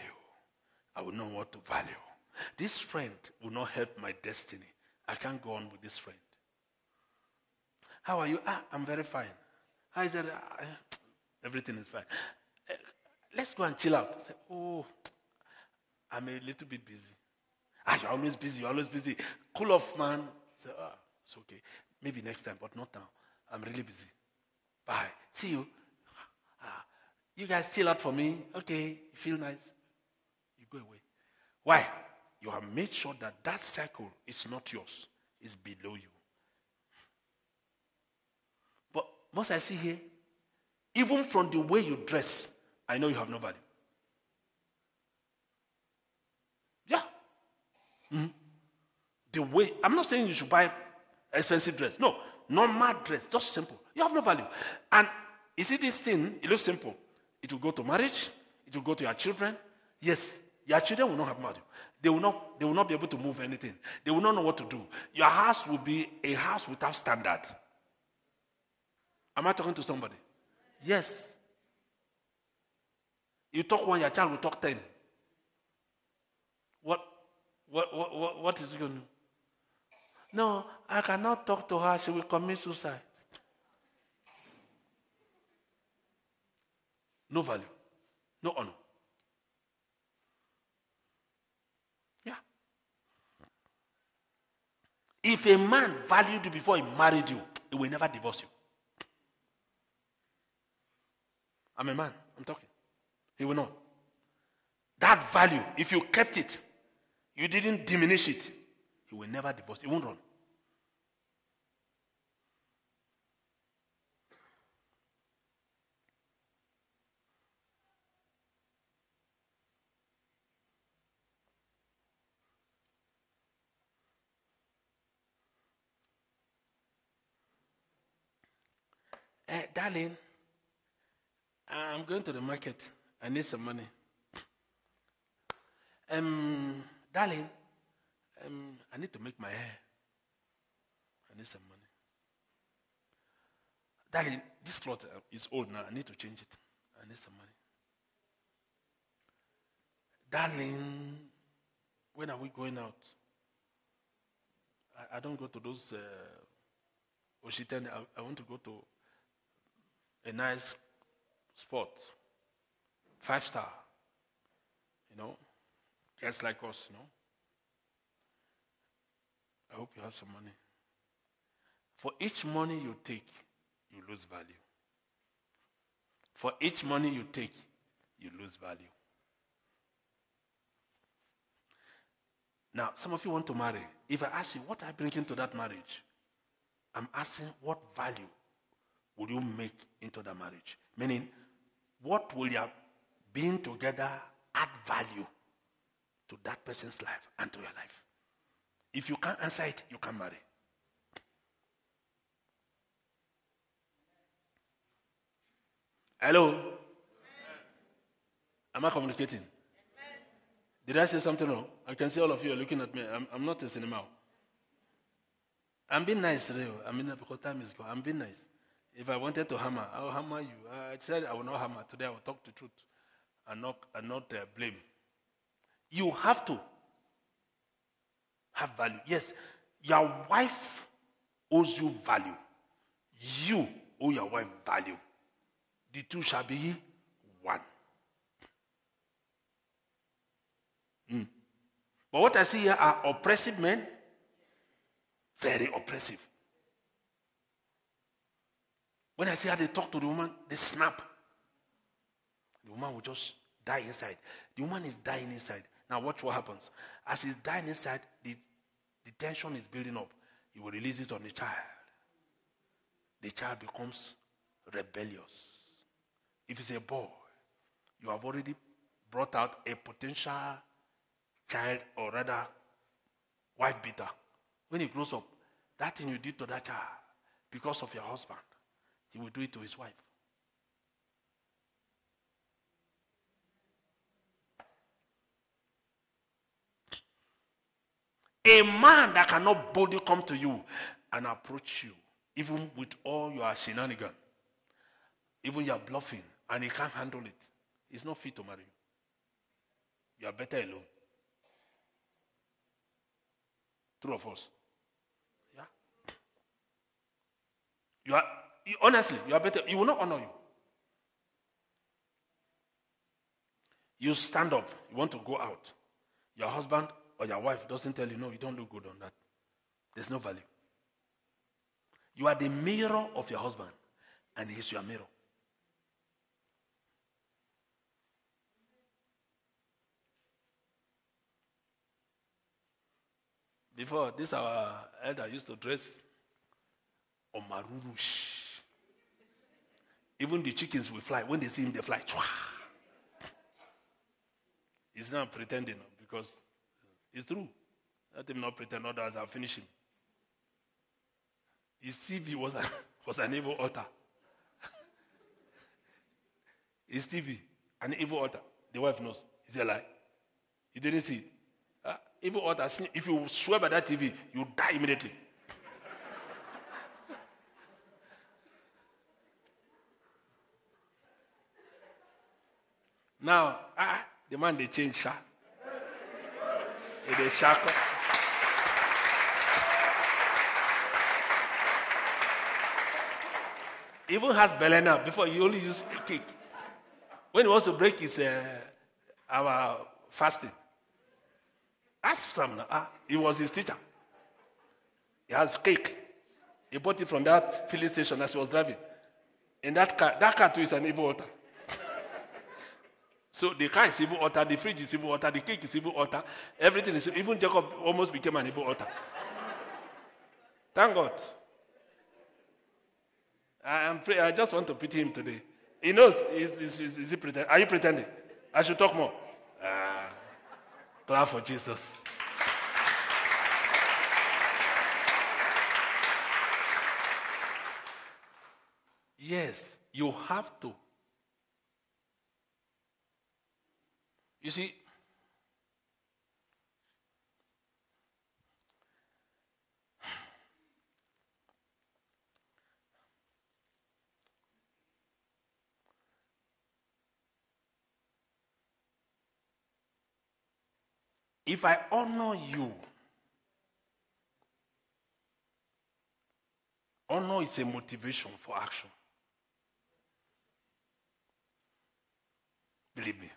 [SPEAKER 1] I will know what to value. This friend will not help my destiny. I can't go on with this friend. How are you? I'm very fine. How is it? Everything is fine. Let's go and chill out. I say, oh, I'm a little bit busy. You're always busy. You're always busy. Cool off, man. I say, it's okay. Maybe next time, but not now. I'm really busy. Bye. See you. You guys chill out for me. Okay. You feel nice. You go away. Why? You have made sure that that circle is not yours. It's below you. But most I see here, even from the way you dress, I know you have no value. The way, I'm not saying you should buy expensive dress. No, normal dress, just simple. You have no value. And you see this thing, it looks simple. It will go to marriage. It will go to your children. Yes, your children will not have value. They will not be able to move anything. They will not know what to do. Your house will be a house without standard. Am I talking to somebody? Yes. You talk one, your child will talk 10. What is he going to do? No, I cannot talk to her. She will commit suicide. No value. No honor. Yeah. If a man valued you before he married you, he will never divorce you. I'm a man. I'm talking. He will not. That value, if you kept it, you didn't diminish it, he will never divorce. He won't run. Darling, I'm going to the market. I need some money. Darling, I need to make my hair. I need some money. Darling, this cloth is old now. I need to change it. I need some money. Darling, when are we going out? I don't go to those Oshiten. I want to go to a nice spot. 5-star. Guys like us, I hope you have some money. For each money you take, you lose value. For each money you take, you lose value. Now, some of you want to marry. If I ask you, what are you bringing to that marriage? I'm asking, what value will you make into the marriage? Meaning, what will your being together add value to that person's life and to your life? If you can't answer it, you can't marry. Hello? Am I communicating? Did I say something wrong? I can see all of you are looking at me. I'm not a cinema. I'm being nice today. Because time is gone. I'm being nice. If I wanted to hammer, I'll hammer you. I said I will not hammer. Today I will talk the truth and not blame. You have to have value. Yes, your wife owes you value. You owe your wife value. The two shall be one. But what I see here are oppressive men. Very oppressive. When I see how they talk to the woman, they snap. The woman will just die inside. The woman is dying inside. Now watch what happens. As he's dying inside, the tension is building up. He will release it on the child. The child becomes rebellious. If it's a boy, you have already brought out a potential child, or rather, wife beater. When he grows up, that thing you did to that child, because of your husband, he will do it to his wife. A man that cannot boldly come to you and approach you, even with all your shenanigans, even your bluffing, and he can't handle it, he's not fit to marry you. You are better alone. True of us. Yeah. Honestly, you are better. He will not honor you. You stand up. You want to go out. Your husband or your wife doesn't tell you, no, you don't look good on that. There's no value. You are the mirror of your husband, and he's your mirror. Before, this our elder used to dress Omarurush. Even the chickens will fly. When they see him, they fly. He's not pretending because it's true. Let him not pretend, otherwise I'll finish him. His TV was an evil altar. His TV, an evil altar. The wife knows. It's a lie. You didn't see it. Evil altar, if you swear by that TV, you die immediately. Now, the man, they change sha. They shackle. Even has belly now. Before, he only used cake. When he wants to break his our fasting, ask Sam now. He was his teacher. He has cake. He bought it from that filling station as he was driving. And that car too is an evil altar. So the car is evil altar, the fridge is evil altar, the cake is evil altar, everything is evil. Even Jacob almost became an evil altar. Thank God. I just want to pity him today. He knows. Is he pretending? Are you pretending? I should talk more. Clap for Jesus. Yes, you have to. You see, if I honor you, honor is a motivation for action. Believe me.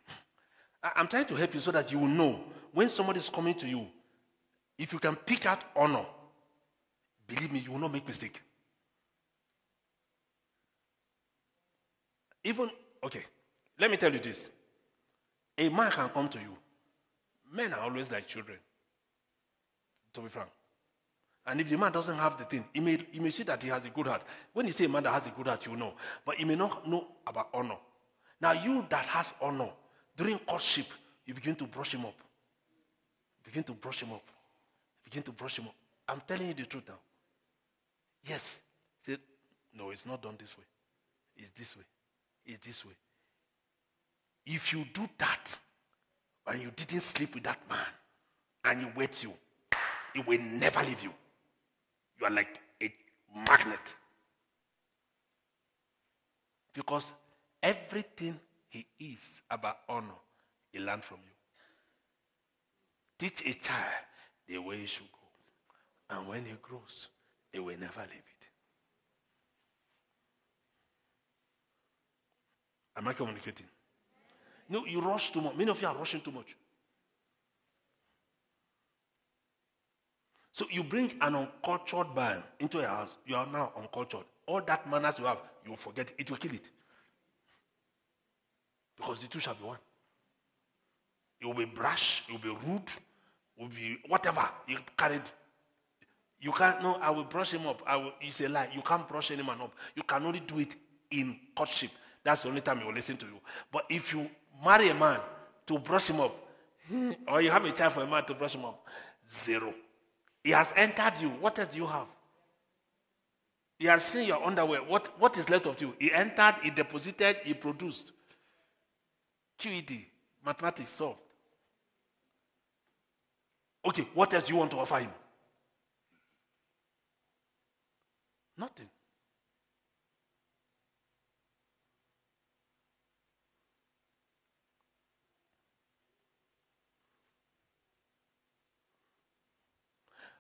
[SPEAKER 1] I'm trying to help you so that you will know when somebody is coming to you, if you can pick out honor, believe me, you will not make mistake. Even, okay, let me tell you this. A man can come to you. Men are always like children, to be frank. And if the man doesn't have the thing, he may see that he has a good heart. When you say a man that has a good heart, you know. But he may not know about honor. Now you that has honor, during courtship, you begin to brush him up. Begin to brush him up. Begin to brush him up. I'm telling you the truth now. Yes. Say, no, it's not done this way. It's this way. It's this way. If you do that, and you didn't sleep with that man, and he waits you, he will never leave you. You are like a magnet. Because everything he is about honor, he learned from you. Teach a child the way he should go. And when he grows, he will never leave it. Am I communicating? No, you rush too much. Many of you are rushing too much. So you bring an uncultured man into your house. You are now uncultured. All that manners you have, you will forget it. It will kill it. Because the two shall be one. It will be brash, it will be rude, it will be whatever you carried. You can't, no, I will brush him up. It's a lie. You can't brush any man up. You can only do it in courtship. That's the only time he will listen to you. But if you marry a man to brush him up, or you have a child for a man to brush him up, zero. He has entered you. What else do you have? He has seen your underwear. What is left of you? He entered, he deposited, he produced. QED, mathematics solved. Okay, what else do you want to offer him? Nothing.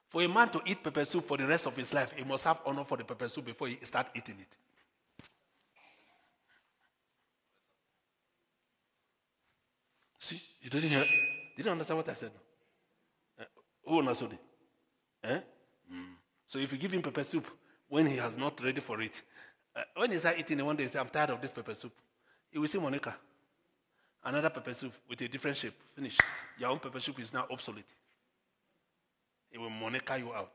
[SPEAKER 1] For a man to eat pepper soup for the rest of his life, he must have honor for the pepper soup before he starts eating it. See, you didn't hear? Did you understand what I said? Who understood it? So if you give him pepper soup when he has not ready for it, when he starts eating it one day, he says, I'm tired of this pepper soup. He will say, Monica, another pepper soup with a different shape. Finish. Your own pepper soup is now obsolete. It will Monica you out.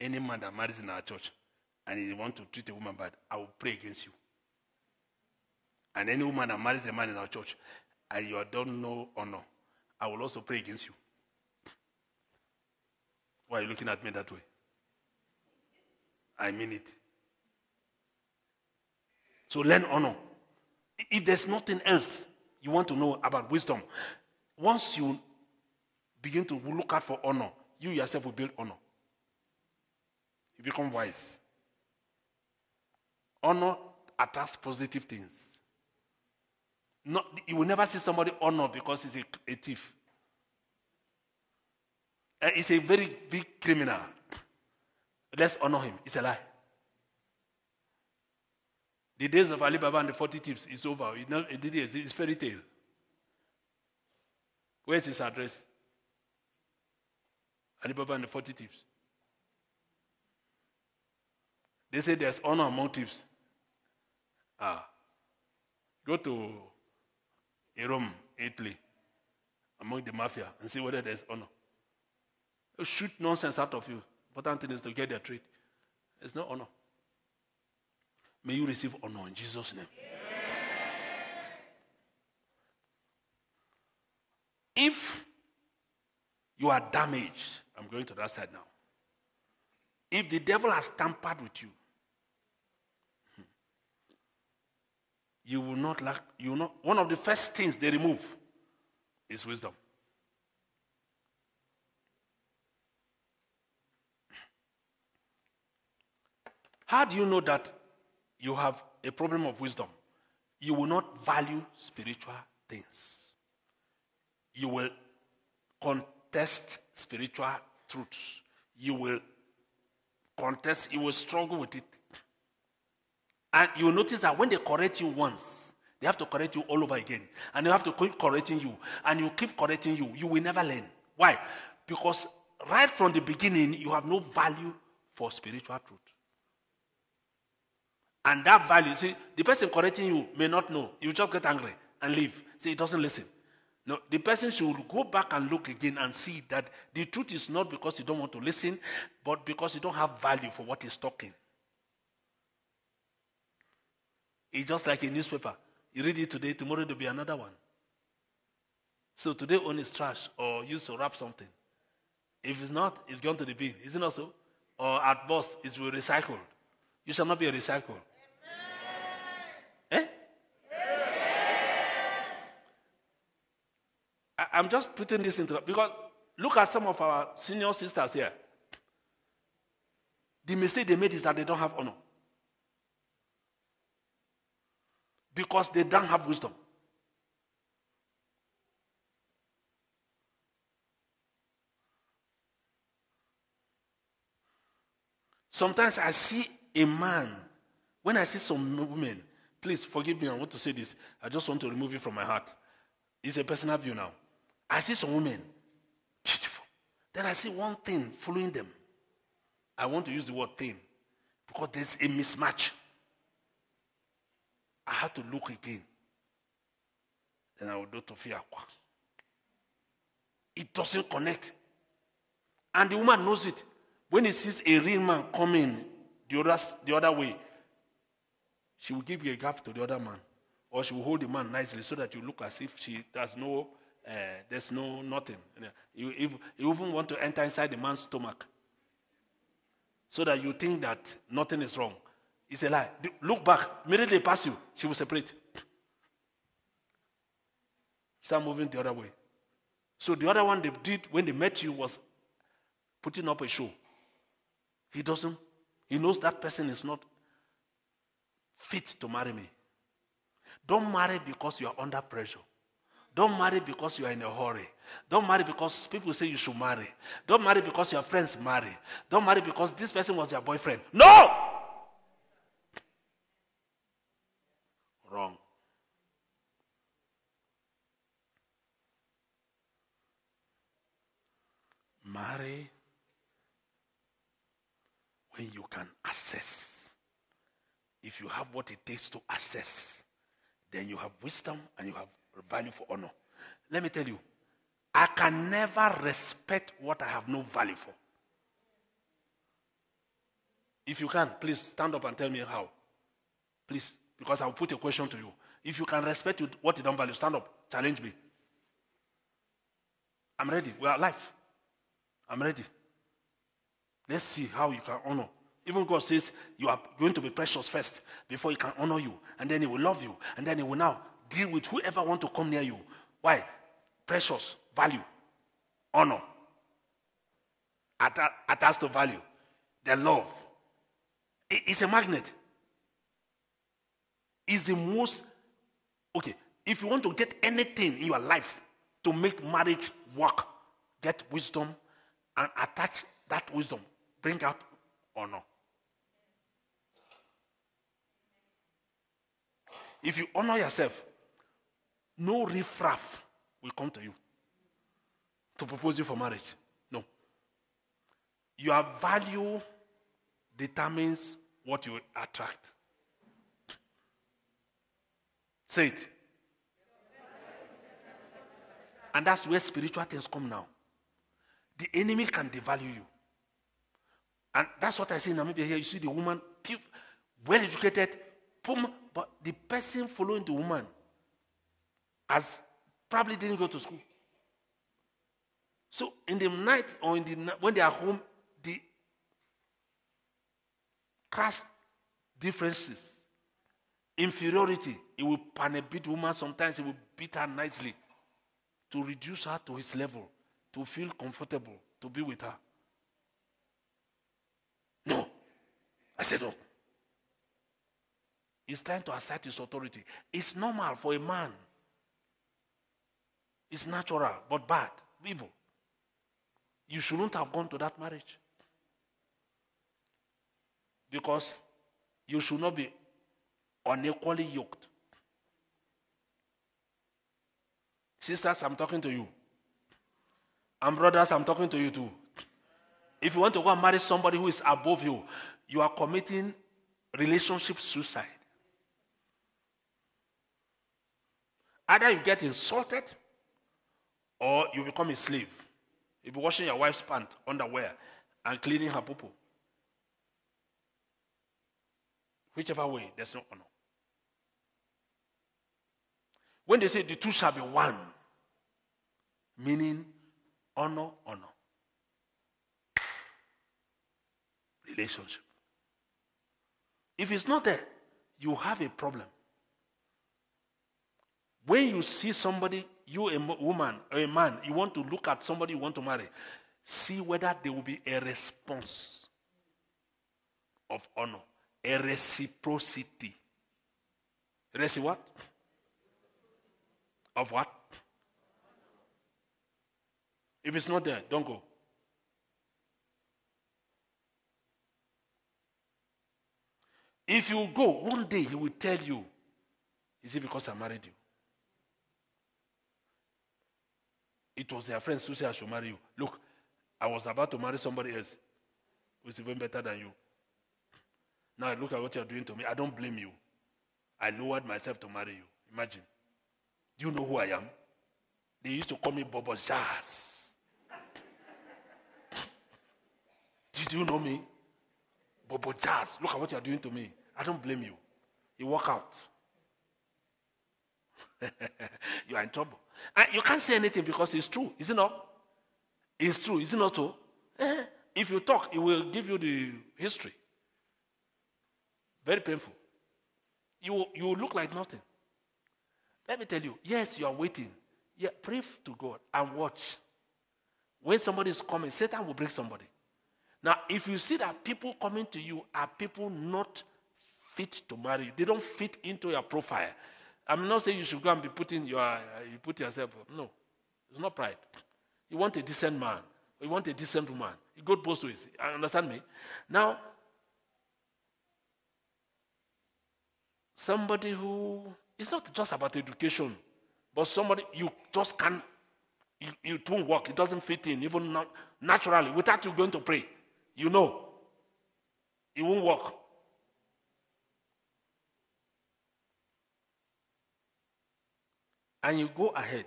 [SPEAKER 1] Any man that marries in our church and he wants to treat a woman bad, I will pray against you. And any woman that marries a man in our church and you don't know honor, I will also pray against you. Why are you looking at me that way? I mean it. So learn honor. If there's nothing else you want to know about wisdom, once you begin to look out for honor, you yourself will build honor. You become wise. Honor attracts positive things. You will never see somebody honor because he's a thief. He's a very big criminal. Let's honor him. It's a lie. The days of Ali Baba and the 40 thieves is over. It's fairy tale. Where's his address? Ali Baba and the 40 thieves. They say there's honor among thieves. Go to Rome, Italy, among the mafia, and see whether there's honor. They'll shoot nonsense out of you. Important thing is to get their trade. There's no honor. May you receive honor in Jesus' name. If you are damaged, I'm going to that side now. If the devil has tampered with you, you will not lack, one of the first things they remove is wisdom. How do you know that you have a problem of wisdom? You will not value spiritual things. You will contest spiritual truths. You will struggle with it. And you will notice that when they correct you once, they have to correct you all over again. And they have to keep correcting you. And you keep correcting you. You will never learn. Why? Because right from the beginning, you have no value for spiritual truth. And that value, see, the person correcting you may not know. You just get angry and leave. See, he doesn't listen. No, the person should go back and look again and see that the truth is not because you don't want to listen, but because you don't have value for what he's talking. It's just like a newspaper. You read it today, tomorrow there'll be another one. So today only is trash or used to wrap something. If it's not, it's gone to the bin. Isn't it so? Or at best, it's recycled. You shall not be a recycle. I'm just putting this into, because look at some of our senior sisters here. The mistake they made is that they don't have honor. Because they don't have wisdom. Sometimes I see a man, when I see some women, please forgive me, I want to say this. I just want to remove it from my heart. It's a personal view now. I see some women, beautiful. Then I see one thing following them. I want to use the word thing because there's a mismatch. I have to look again. Then I will go to Fiakwa. It doesn't connect. And the woman knows it. When he sees a real man coming the other way, she will give a gap to the other man. Or she will hold the man nicely so that you look as if there's no nothing. You even want to enter inside the man's stomach so that you think that nothing is wrong. It's a lie. Look back. Immediately pass you, she will separate. Start moving the other way. So the other one they did when they met you was putting up a show. He knows that person is not fit to marry me. Don't marry because you are under pressure. Don't marry because you are in a hurry. Don't marry because people say you should marry. Don't marry because your friends marry. Don't marry because this person was your boyfriend. No! Wrong. Marry when you can assess. If you have what it takes to assess, then you have wisdom and you have value for honor. Let me tell you, I can never respect what I have no value for. If you can, please stand up and tell me how. Please, because I'll put a question to you. If you can respect what you don't value, stand up, challenge me. I'm ready. We are alive. I'm ready. Let's see how you can honor. Even God says you are going to be precious first before he can honor you. And then he will love you. And then he will now deal with whoever want to come near you. Why? Precious, value, honor. Attached to value. The love. It's a magnet. It's the most... Okay, if you want to get anything in your life to make marriage work, get wisdom and attach that wisdom. Bring out honor. If you honor yourself, no riffraff will come to you to propose you for marriage. No. Your value determines what you attract. Say it. And that's where spiritual things come now. The enemy can devalue you. And that's what I say in Namibia here. You see the woman, well educated, boom, but the person following the woman probably didn't go to school. So in the night or when they are home, the class differences, inferiority, it will beat the woman. Sometimes it will beat her nicely to reduce her to his level, to feel comfortable, to be with her. No. I said no. He's trying to assert his authority. It's normal for a man. It's natural, but bad, evil. You shouldn't have gone to that marriage. Because you should not be unequally yoked. Sisters, I'm talking to you. And brothers, I'm talking to you too. If you want to go and marry somebody who is above you, you are committing relationship suicide. Either you get insulted or you become a slave. You'll be washing your wife's pants, underwear, and cleaning her poo-poo. Whichever way, there's no honor. When they say the two shall be one, meaning honor. Relationship. If it's not there, you have a problem. When you see somebody, you a woman or a man, you want to look at somebody you want to marry, see whether there will be a response of honor, a reciprocity. What? Of what? If it's not there, don't go. If you go, one day he will tell you, is it because I married you? It was their friends who said I should marry you. Look, I was about to marry somebody else who is even better than you. Now look at what you're doing to me. I don't blame you. I lowered myself to marry you. Imagine. Do you know who I am? They used to call me Bobo Jazz. Did you know me? Bobo Jazz. Look at what you're doing to me. I don't blame you. You walk out. You are in trouble. And you can't say anything because it's true. Is it not? It's true. Is it not so? If you talk, it will give you the history. Very painful. You look like nothing. Let me tell you, yes, you are waiting. Yeah, pray to God and watch. When somebody is coming, Satan will bring somebody. Now, if you see that people coming to you are people not fit to marry, they don't fit into your profile. I'm not saying you should go and be you put yourself up. No, it's not pride. You want a decent man, or you want a decent woman. You go both ways. Understand me? Now, somebody who, it's not just about education, but somebody you just can't, it won't work. It doesn't fit in, even not naturally, without you going to pray. You know, it won't work. And you go ahead.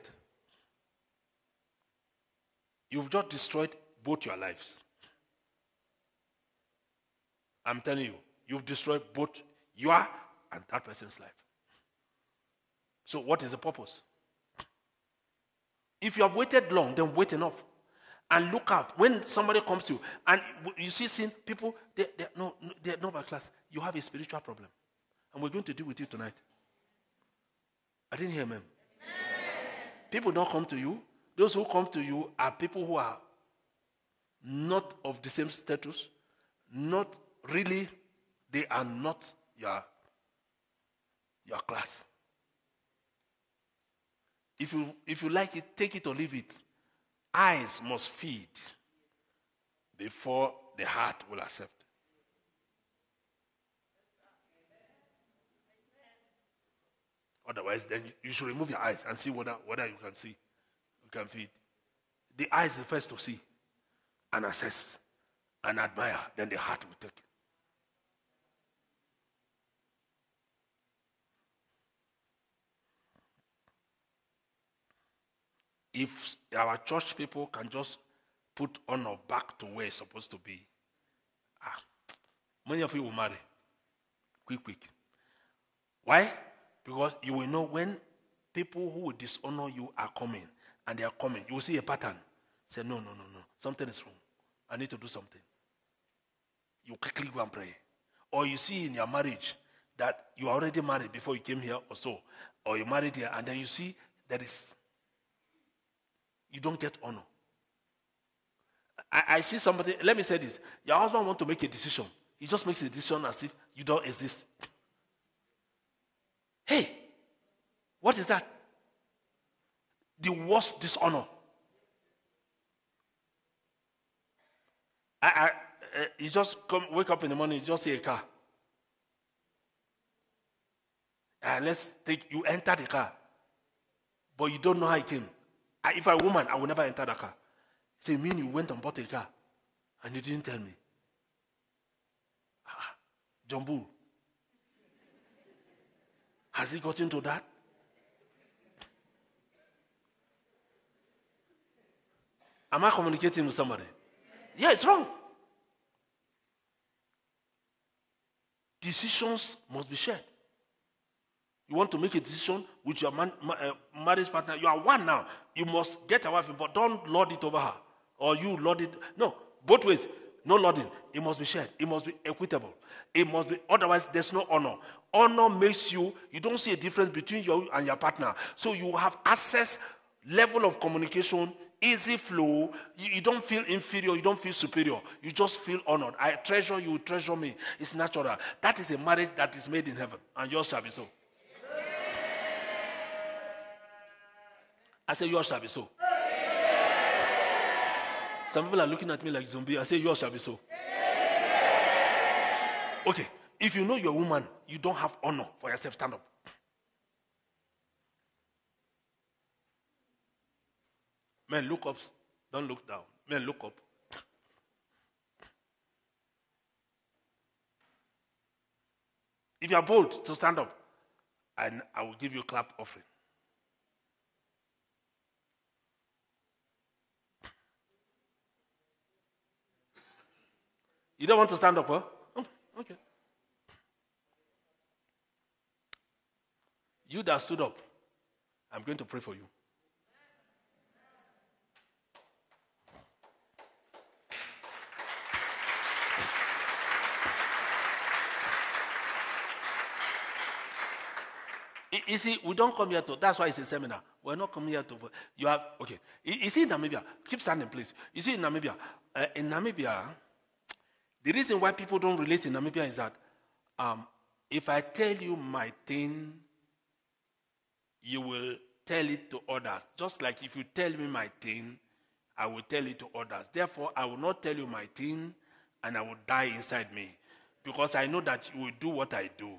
[SPEAKER 1] You've just destroyed both your lives. I'm telling you, you've destroyed both your and that person's life. So what is the purpose? If you have waited long, then wait enough. And look out when somebody comes to you and you see seeing people, they're not by class. You have a spiritual problem. And we're going to deal with it tonight. I didn't hear amen. People don't come to you. Those who come to you are people who are not of the same status, not really, they are not your class. If you like it, take it or leave it. Eyes must feed before the heart will accept. Otherwise, then you should remove your eyes and see whether you can see. You can feed. The eyes is first to see and assess and admire, then the heart will take it. If our church people can just put honor back to where it's supposed to be, many of you will marry. Quick. Why? Because you will know when people who will dishonor you are coming, and they are coming. You will see a pattern. Say, no. Something is wrong. I need to do something. You quickly go and pray. Or you see in your marriage that you are already married before you came here or so. Or you married here, and then you see you don't get honor. I see somebody, let me say this. Your husband wants to make a decision. He just makes a decision as if you don't exist. Hey, what is that? The worst dishonor. You just wake up in the morning, you just see a car. You enter the car, but you don't know how it came. If I'm a woman, I will never enter the car. Say, you mean you went and bought a car and you didn't tell me? John Bull. Has he got into that? Am I communicating with somebody? Yeah, it's wrong. Decisions must be shared. You want to make a decision with your marriage partner. You are one now. You must get your wife involved. Don't lord it over her. Or you lord it. No, both ways. No lording. It must be shared. It must be equitable. It must be, otherwise there's no honor. Honor makes you don't see a difference between you and your partner. So you have access, level of communication, easy flow. You don't feel inferior. You don't feel superior. You just feel honored. I treasure you, treasure me. It's natural. That is a marriage that is made in heaven. And yours shall be so. I say yours shall be so. Some people are looking at me like zombie. I say yours shall be so. Okay. If you know you're a woman, you don't have honor for yourself. Stand up. Men, look up. Don't look down. Men, look up. If you are bold to stand up, I will give you a clap offering. You don't want to stand up, huh? Oh, okay. You that stood up, I'm going to pray for you. You see, we don't come here to, that's why it's a seminar. We're not coming here to, you have, okay. You see in Namibia, keep standing please. You see in Namibia, the reason why people don't relate in Namibia is that if I tell you my thing, you will tell it to others. Just like if you tell me my thing, I will tell it to others. Therefore, I will not tell you my thing and I will die inside me. Because I know that you will do what I do.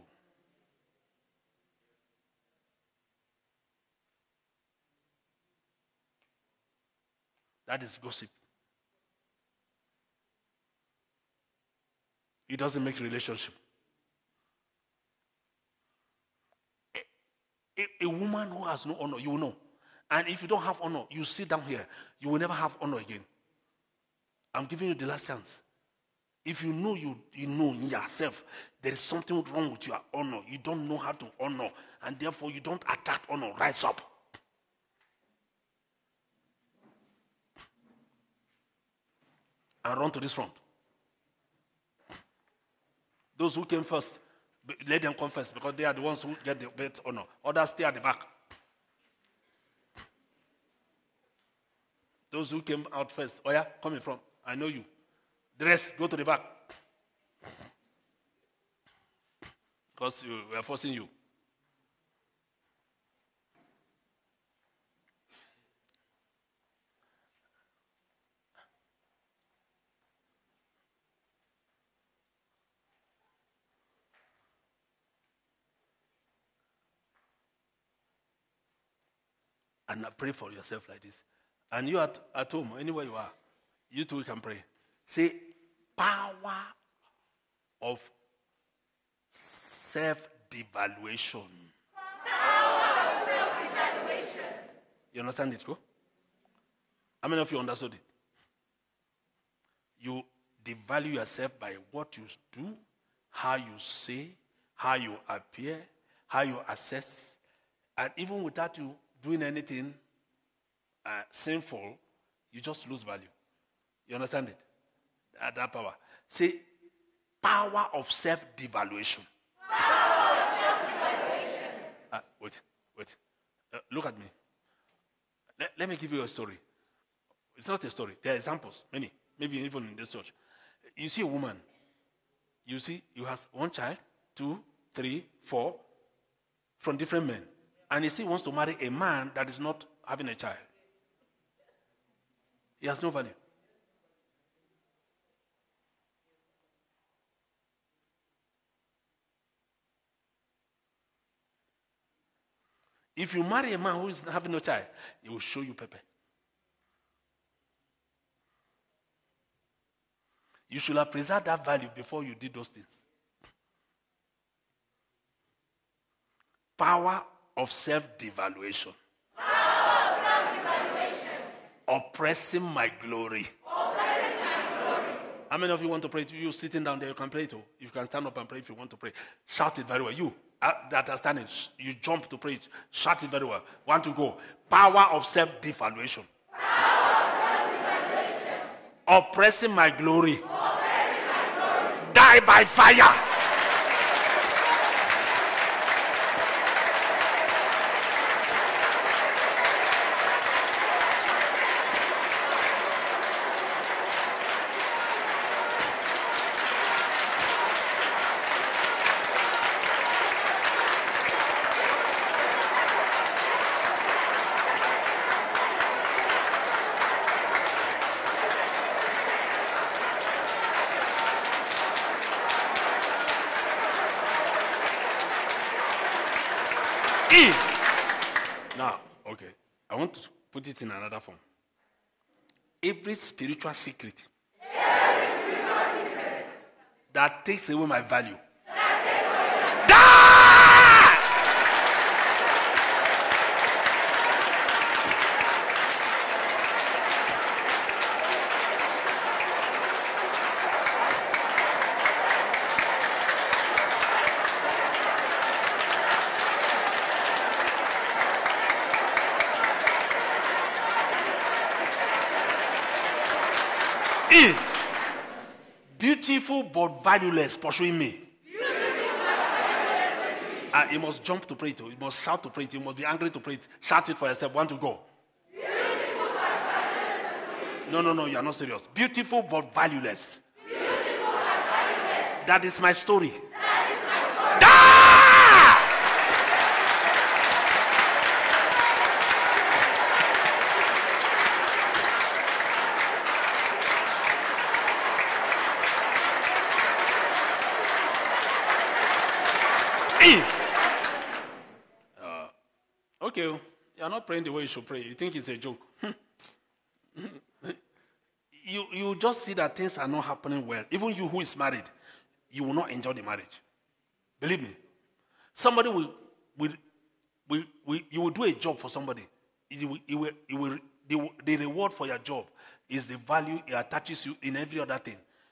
[SPEAKER 1] That is gossip. It doesn't make relationship. A woman who has no honor, you will know. And if you don't have honor, you sit down here, you will never have honor again. I'm giving you the last chance. If you know you know in yourself there is something wrong with your honor, you don't know how to honor, and therefore you don't attract honor, rise up. And run to this front. Those who came first, let them come first, because they are the ones who get the best honor. Others stay at the back. Those who came out first, oh yeah, come in front. I know you. The rest, go to the back. Because we are forcing you. And pray for yourself like this. And you at home, anywhere you are, you too can pray. Say, power of self-devaluation.
[SPEAKER 4] Power of self-devaluation.
[SPEAKER 1] You understand it, go? How many of you understood it? You devalue yourself by what you do, how you say, how you appear, how you assess, and even without you doing anything sinful, you just lose value. You understand it? That power. Say, power of self-devaluation.
[SPEAKER 4] Power of self-devaluation.
[SPEAKER 1] Wait. Look at me. Let me give you a story. It's not a story. There are examples, many, maybe even in this church. You see a woman. You see, you have one child, 2, 3, 4, from different men. And he still wants to marry a man that is not having a child. He has no value. If you marry a man who is having no child, he will show you pepper. You should have preserved that value before you did those things. Power of self-devaluation.
[SPEAKER 4] Power of self-devaluation.
[SPEAKER 1] Oppressing my glory.
[SPEAKER 4] Oppressing my glory.
[SPEAKER 1] How many of you want to pray? You sitting down there, you can pray too. You can stand up and pray if you want to pray. Shout it very well. You that are standing, you jump to pray it. Shout it very well. Want to go. Power of self-devaluation.
[SPEAKER 4] Power of self-devaluation.
[SPEAKER 1] Oppressing my glory.
[SPEAKER 4] Oppressing my glory.
[SPEAKER 1] Die by fire. Now, okay, I want to put it in another form. Every spiritual secret that takes away my value, beautiful but valueless pursuing me. And you must jump to pray it. You must shout to pray it. You must be angry to pray it. Shout it for yourself. Want to go? No, you are not serious. Beautiful but valueless. That is my story. Okay, you are not praying the way you should pray. You think it's a joke. You just see that things are not happening well. Even you who is married, you will not enjoy the marriage. Believe me. Somebody you will do a job for somebody. The reward for your job is the value it attaches you in every other thing.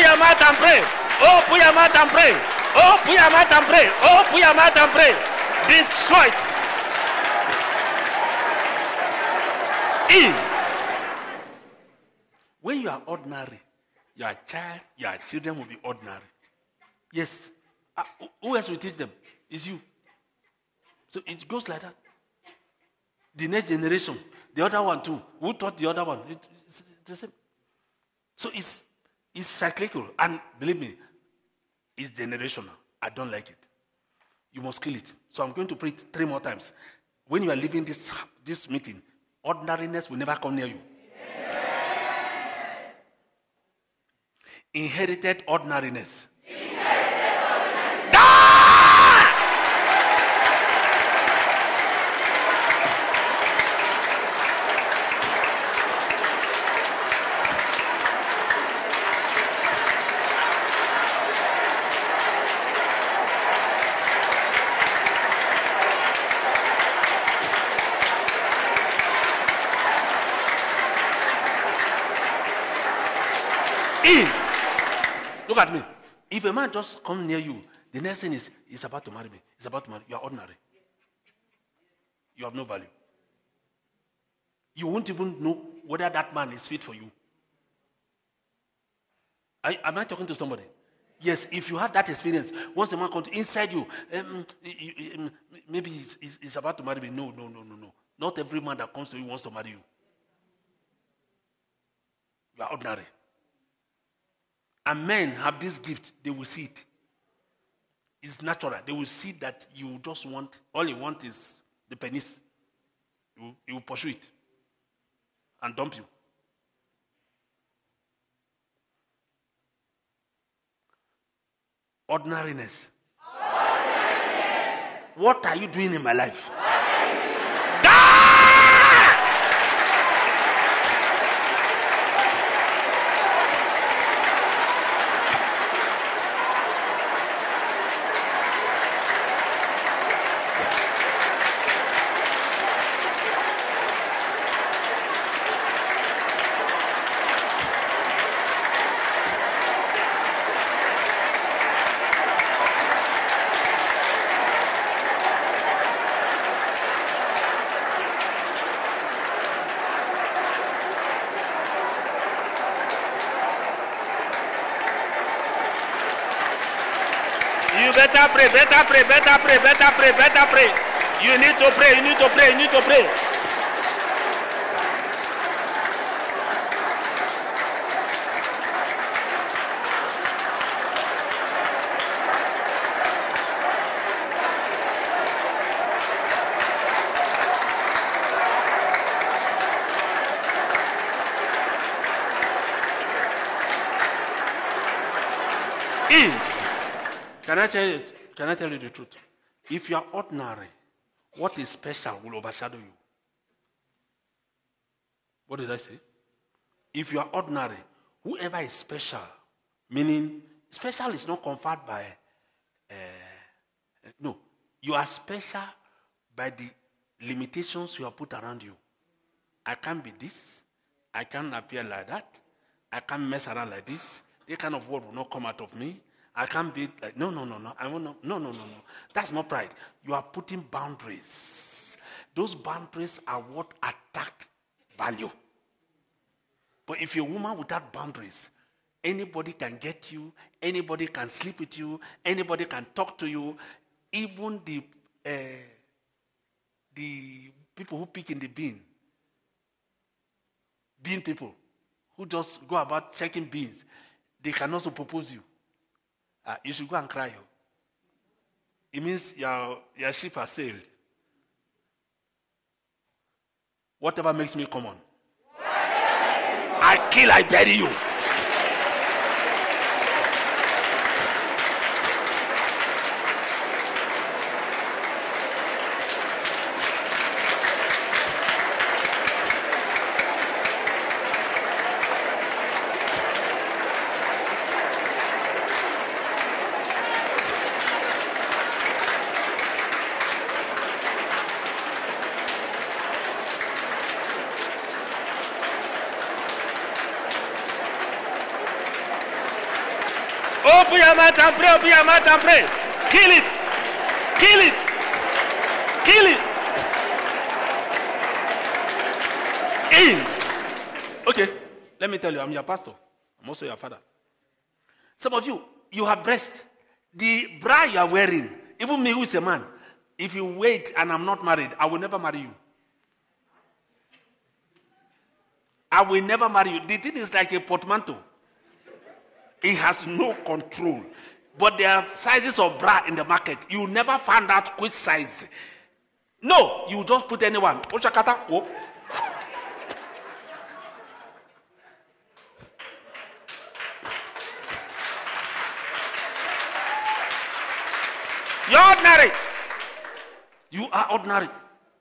[SPEAKER 1] your mouth and pray. Open your mouth and pray. Open your mouth and pray. Open your mouth and pray. Destroy it. When you are ordinary, your child, your children will be ordinary. Yes. Who else will teach them? It's you. So it goes like that. The next generation, the other one too. Who taught the other one? It's the same. So it's cyclical. And believe me, it's generational. I don't like it. You must kill it. So I'm going to pray 3 more times. When you are leaving this meeting, ordinariness will never come near you. Inherited ordinariness. Look at me. If a man just comes near you, the next thing is, he's about to marry me. He's about to marry. You are ordinary. You have no value. You won't even know whether that man is fit for you. Am I talking to somebody? Yes, if you have that experience, once the man comes inside you, maybe he's about to marry me. No. Not every man that comes to you wants to marry you. You are ordinary. And men have this gift, they will see it. It's natural. They will see that you just want, all you want is the penis. You will pursue it and dump you. Ordinariness. What are you doing in my life? Better pray. You need to pray. Can I tell you the truth? If you are ordinary, what is special will overshadow you. What did I say? If you are ordinary, whoever is special, meaning special is not conferred by, no. You are special by the limitations you have put around you. I can't be this. I can't appear like that. I can't mess around like this. That kind of word will not come out of me. I can't be like, no. I won't, no. That's not pride. You are putting boundaries. Those boundaries are what attract value. But if you're a woman without boundaries, anybody can get you, anybody can sleep with you, anybody can talk to you, even the people who pick in the bean people who just go about checking beans, they can also propose you. You should go and cry. It means your ship has sailed. Whatever makes me come on. I kill, I bury you. Open your mouth and pray. Open your mouth and pray. Kill it. Kill it. Kill it. In. Okay. Let me tell you, I'm your pastor. I'm also your father. Some of you, you have breast. The bra you are wearing, even me who is a man, if you wait and I'm not married, I will never marry you. I will never marry you. The thing is like a portmanteau. It has no control. But there are sizes of bra in the market. You never find out which size. No, you just put anyone. Ochakata. Oh. You're ordinary. You are ordinary.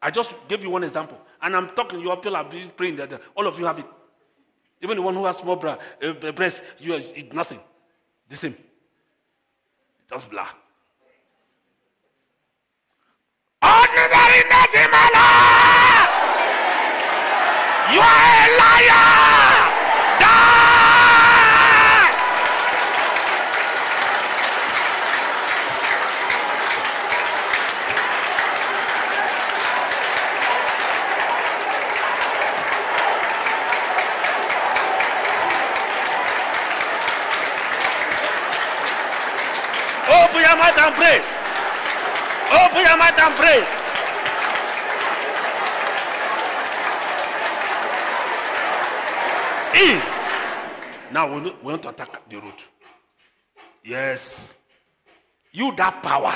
[SPEAKER 1] I just gave you one example. And I'm talking, you people are praying that all of you have it. Even the one who has small breast, you eat nothing. The same. Just blah. Ordinariness in my life! You are a liar! Die! Open your mouth and pray. Open your mouth and pray. E. Now we want to attack the root. Yes. You that power.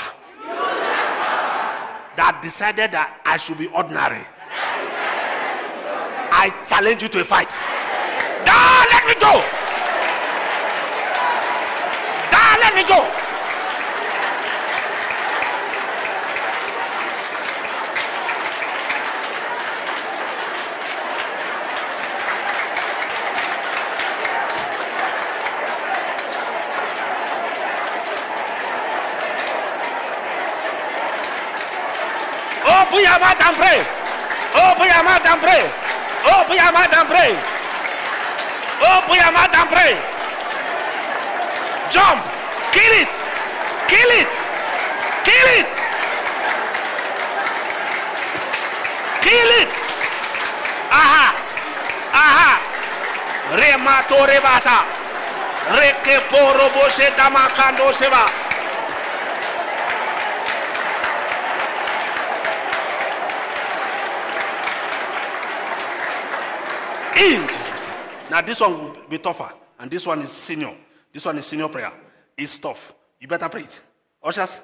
[SPEAKER 1] That decided that I should be ordinary. I challenge you to a fight. Don't let me go. Don't let me go. Open your mouth and pray. Open your mouth and pray. Open your mouth and pray. Open your mouth and pray. Jump. Kill it. Kill it. Kill it. Kill it. Aha. Aha. Remato rebasa. Rekeporo boshe damakando seba. Now this one will be tougher, and this one is senior. This one is senior prayer. It's tough. You better pray it. Ushers,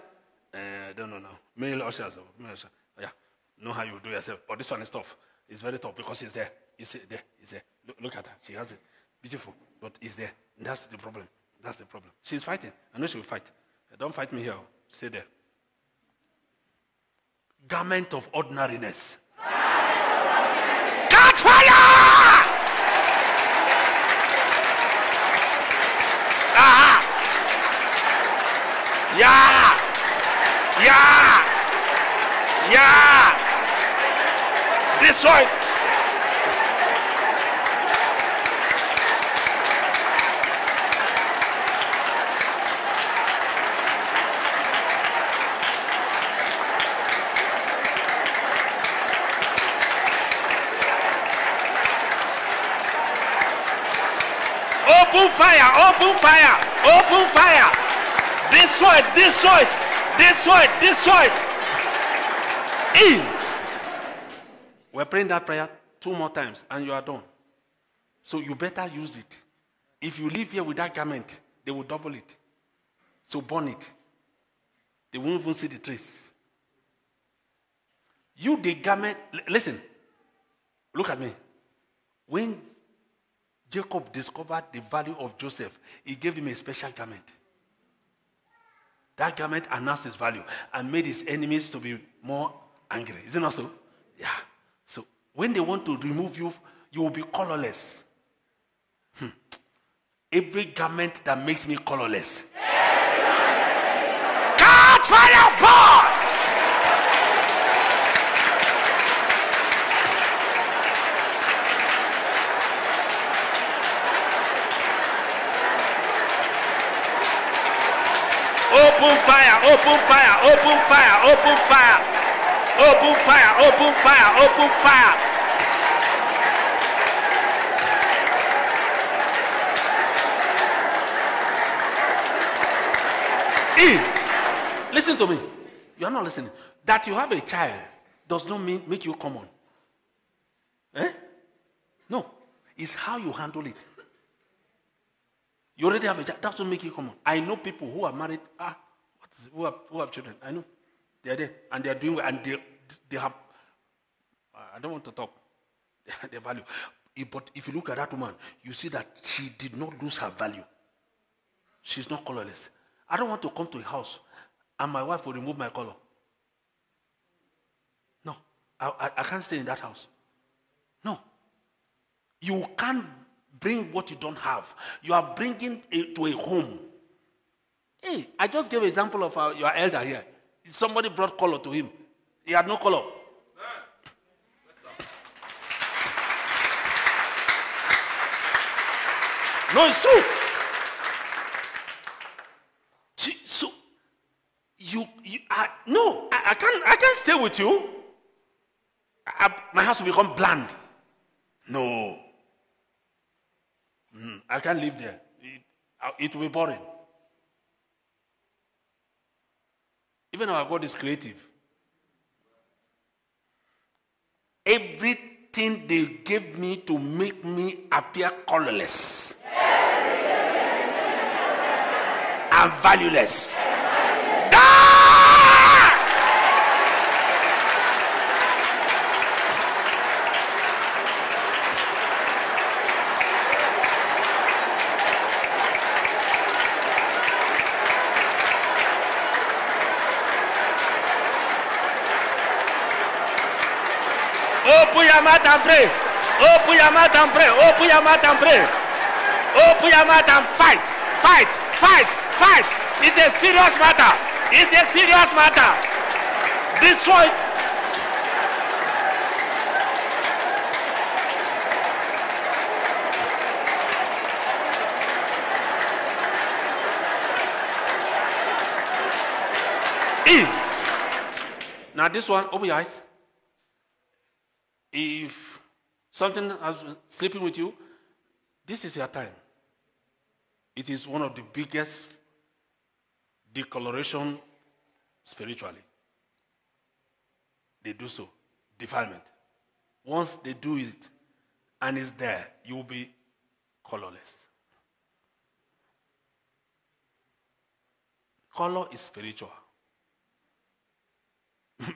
[SPEAKER 1] don't know now. Male ushers, male ushers. Yeah, know how you do yourself. But this one is tough. It's very tough because it's there. It's there. It's there. Look at her. She has it. Beautiful, but it's there. That's the problem. That's the problem. She's fighting. I know she will fight. Don't fight me here. Stay there. Garment of ordinariness. Catch fire! Ah! Yeah! Yeah! Yeah! This one! Open fire, open fire, open fire. Destroy it, destroy it, destroy it, destroy it. In. We're praying that prayer 2 more times and you are done. So you better use it. If you leave here with that garment, they will double it. So burn it. They won't even see the trace. You, the garment, listen, look at me. When Jacob discovered the value of Joseph, he gave him a special garment. That garment announced his value and made his enemies to be more angry. Is it not so? Yeah. So when they want to remove you, you will be colorless. Every garment that makes me colorless. Catch fire, burn! Open fire, open fire, open fire, open fire. Open fire, open fire, open fire. Listen to me. You are not listening. That you have a child does not make you common. No. It's how you handle it. You already have a child. That doesn't make you common. I know people who are married, who have children. I know. They are there. And they are doing well. And they have, I don't want to talk. Their value. But if you look at that woman, you see that she did not lose her value. She's not colorless. I don't want to come to a house and my wife will remove my color. No. I can't stay in that house. No. You can't bring what you don't have. You are bringing it to a home. Hey, I just gave an example of your elder here. Somebody brought color to him. He had no color. No, it's true. So I can't stay with you. My house will become bland. No. I can't live there. It will be boring. Even our God is creative. Everything they gave me to make me appear colorless and valueless. Open your mouth and pray. Open your mouth and pray. Open your mouth and pray. Open your mouth and fight. Fight. Fight. Fight. It's a serious matter. It's a serious matter. Destroy. Now this one, open your eyes. If something has been sleeping with you, this is your time. It is one of the biggest decoloration spiritually. They do so. Defilement. Once they do it and it's there, you will be colorless. Color is spiritual.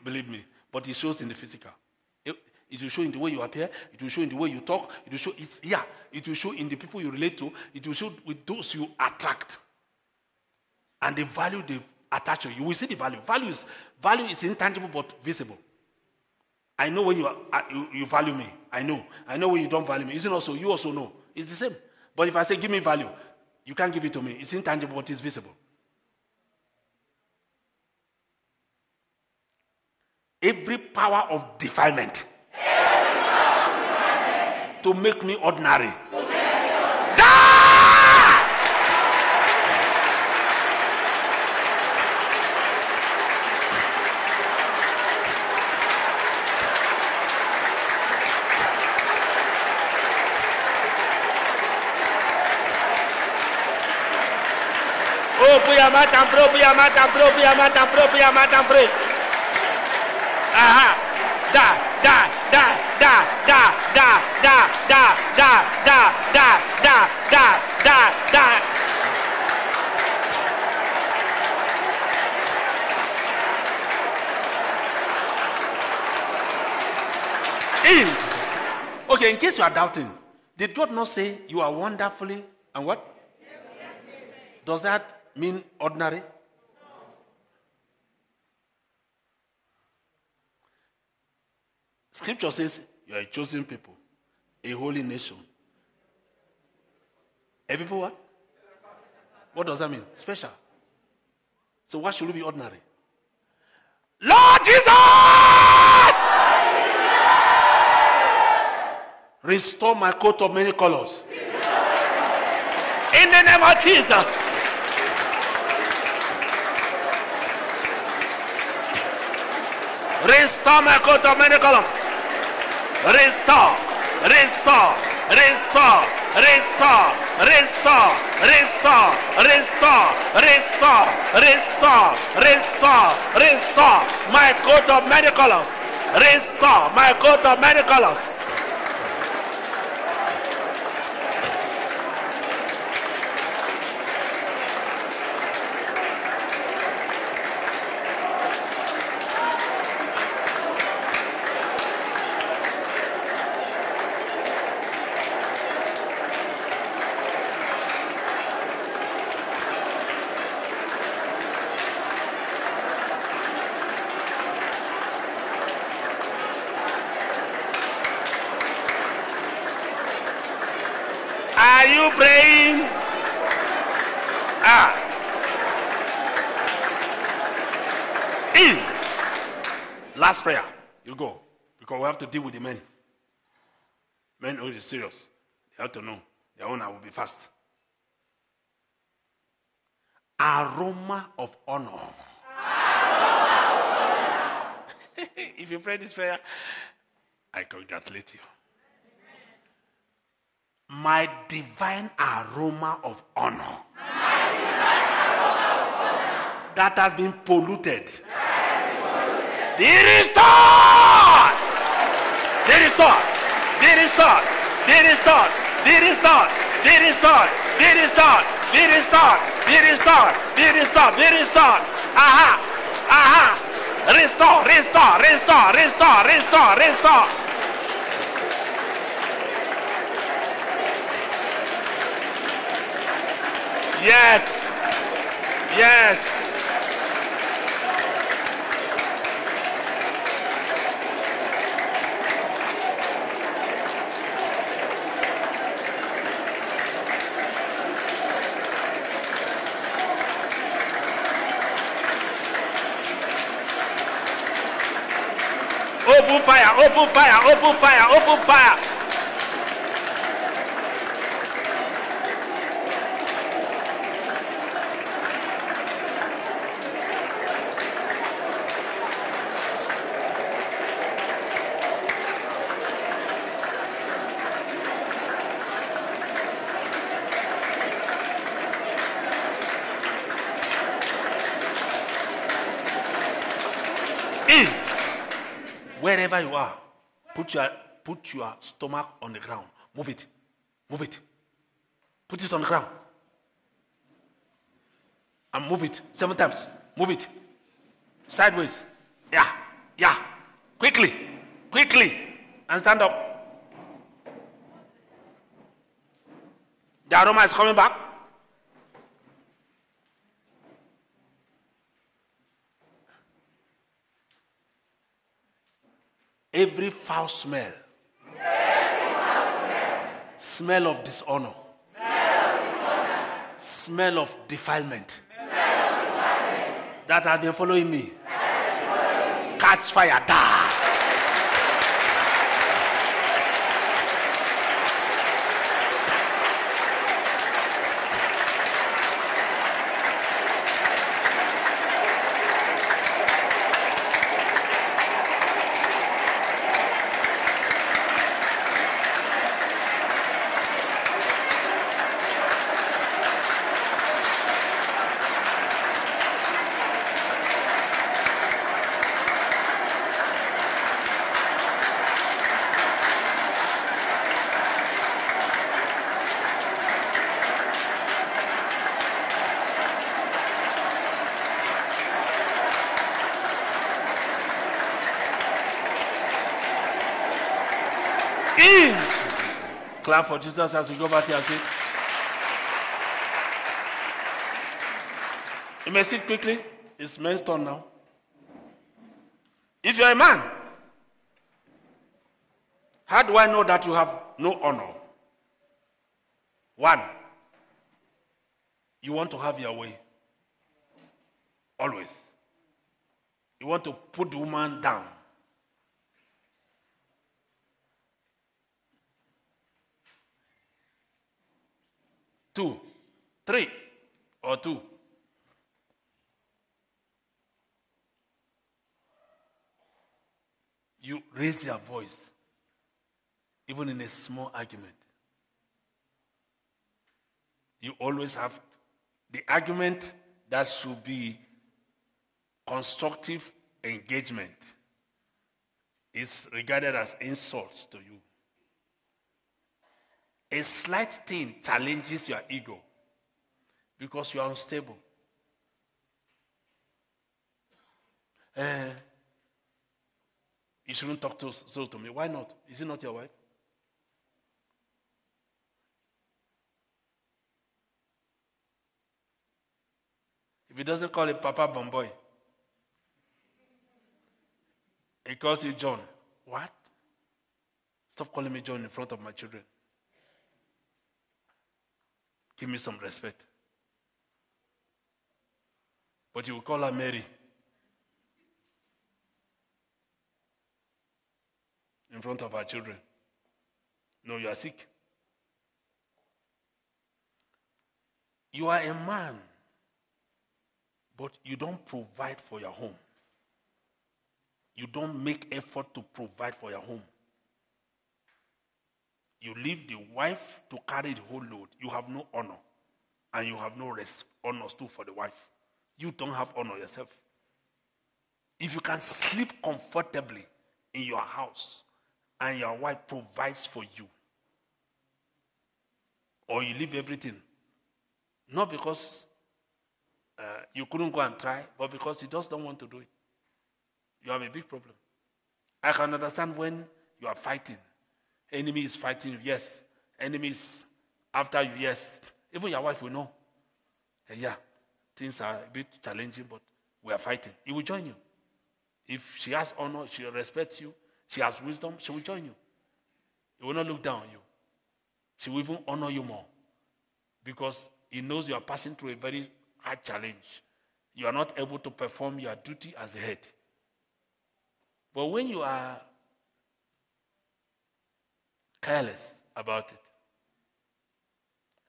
[SPEAKER 1] Believe me. But it shows in the physical. It will show in the way you appear. It will show in the way you talk. It will show. It will show in the people you relate to. It will show with those you attract, and the value they attach to you. You will see the value. Value is intangible but visible. I know when you value me. I know when you don't value me. Isn't also you also know. It's the same. But if I say give me value, you can't give it to me. It's intangible but it's visible. Every power of defilement to make me ordinary. Open your mouth and pray, open your mouth and pray, open your mouth and pray, open your mouth and pray. Aha. Okay, in case you are doubting, did God not say you are wonderfully and what? Does that mean ordinary? Scripture says you are a chosen people, a holy nation. A people what? What does that mean? Special. So why should we be ordinary? Lord Jesus! Restore my coat of many colors. In the name of Jesus. Restore my coat of many colors. Restore. Restore. Restore. Restore. Restore. Restore. Restore. Restore. Restore. Restore. Restore. My coat of many colors. Restore my coat of many colors. Are you praying? Last prayer. You go. Because we have to deal with the men. Men who is serious. They have to know. Their owner will be fast. Aroma of honor. If you pray this prayer, I congratulate you. My divine aroma of honor that has been polluted. Be restored. Be restored. Be restored. Be restored. Be restored. Be restored. Be restored. Be restored. Be restored. Be restored. Be restored. Aha. Aha. Restore. Restore. Restore. Restore. Restore. Restore. Yes. Yes. Open fire, open fire, open fire, open fire. Wherever you are, put your stomach on the ground. Move it. Move it. Put it on the ground. And move it 7 times. Move it. Sideways. Yeah. Yeah. Quickly. Quickly. And stand up. The aroma is coming back. Every foul smell, smell of dishonor, smell of defilement, that has been following me, catch fire, die. Clap for Jesus as we go back here and sit. You may sit quickly. It's men's turn now. If you're a man, how do I know that you have no honor? 1, you want to have your way. Always. You want to put the woman down. 2, 3, or 2. you raise your voice, even in a small argument. You always have the argument that should be constructive engagement is regarded as insult to you. A slight thing challenges your ego because you are unstable. You shouldn't talk so to me. Why not? Is it not your wife? If he doesn't call it Papa Bomboy, he calls you John. What? Stop calling me John in front of my children. Give me some respect. But you will call her Mary in front of our children. No, you are sick. You are a man, but you don't provide for your home. You don't make effort to provide for your home. You leave the wife to carry the whole load. You have no honor. And you have no honor too for the wife. You don't have honor yourself. If you can sleep comfortably in your house and your wife provides for you, or you leave everything, not because you couldn't go and try, but because you just don't want to do it, you have a big problem. I can understand when you are fighting. Enemy is fighting you, yes. Enemy is after you, yes. Even your wife will know. Yeah, things are a bit challenging, but we are fighting. He will join you. If she has honor, she respects you, she has wisdom, she will join you. He will not look down on you. She will even honor you more because he knows you are passing through a very hard challenge. You are not able to perform your duty as a head. But when you are careless about it,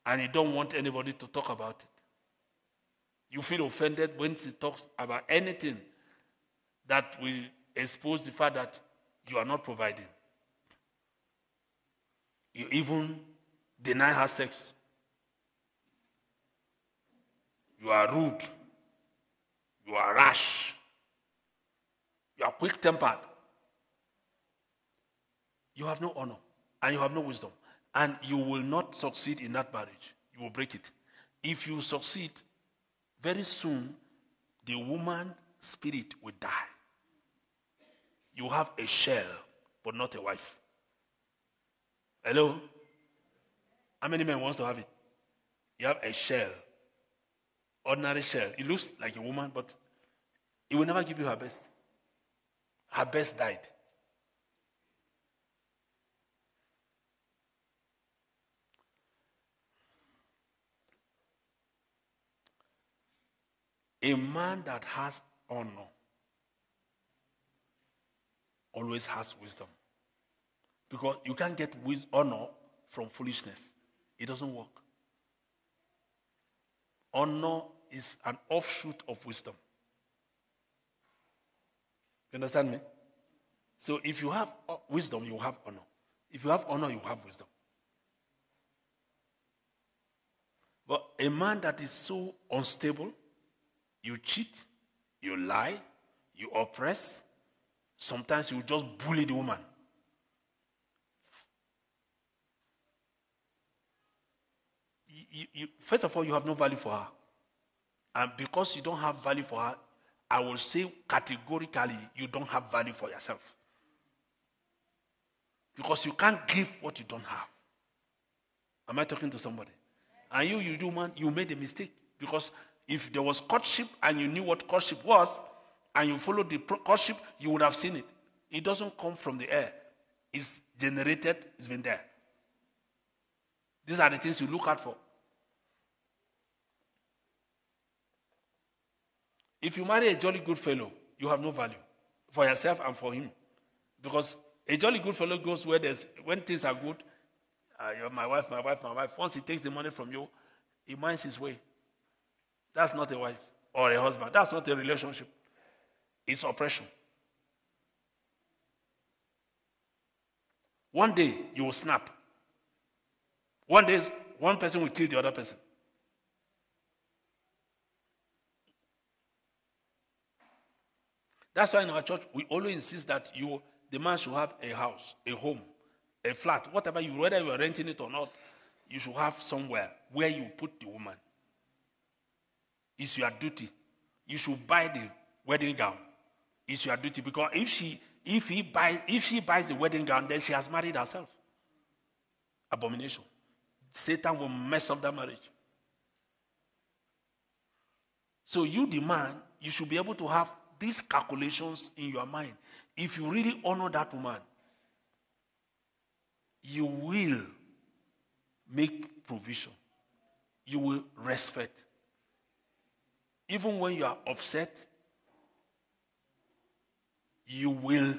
[SPEAKER 1] and you don't want anybody to talk about it, you feel offended when she talks about anything that will expose the fact that you are not providing. You even deny her sex. You are rude. You are rash. You are quick-tempered. You have no honor and you have no wisdom. And you will not succeed in that marriage. You will break it. If you succeed, very soon, the woman's spirit will die. You have a shell, but not a wife. Hello? How many men wants to have it? You have a shell. Ordinary shell. It looks like a woman, but it will never give you her best. Her best died. A man that has honor always has wisdom. Because you can't get honor from foolishness. It doesn't work. Honor is an offshoot of wisdom. You understand me? So if you have wisdom, you have honor. If you have honor, you have wisdom. But a man that is so unstable, you cheat, you lie, you oppress, sometimes you just bully the woman. First of all, you have no value for her. And because you don't have value for her, I will say categorically, you don't have value for yourself. Because you can't give what you don't have. Am I talking to somebody? And you do, man, you made a mistake. Because if there was courtship and you knew what courtship was, and you followed the courtship, you would have seen it. It doesn't come from the air. It's generated, it's been there. These are the things you look out for. If you marry a jolly good fellow, you have no value for yourself and for him. Because a jolly good fellow goes where when things are good, you're my wife. Once he takes the money from you, he minds his way. That's not a wife or a husband. That's not a relationship. It's oppression. One day, you will snap. One day, one person will kill the other person. That's why in our church, we always insist that the man should have a house, a home, a flat, whatever whether you are renting it or not, you should have somewhere where you put the woman. It's your duty. You should buy the wedding gown. It's your duty, because if she buys the wedding gown, then she has married herself. Abomination. Satan will mess up that marriage. So you, the man, you should be able to have these calculations in your mind. If you really honor that woman, you will make provision. You will respect. Even when you are upset, you will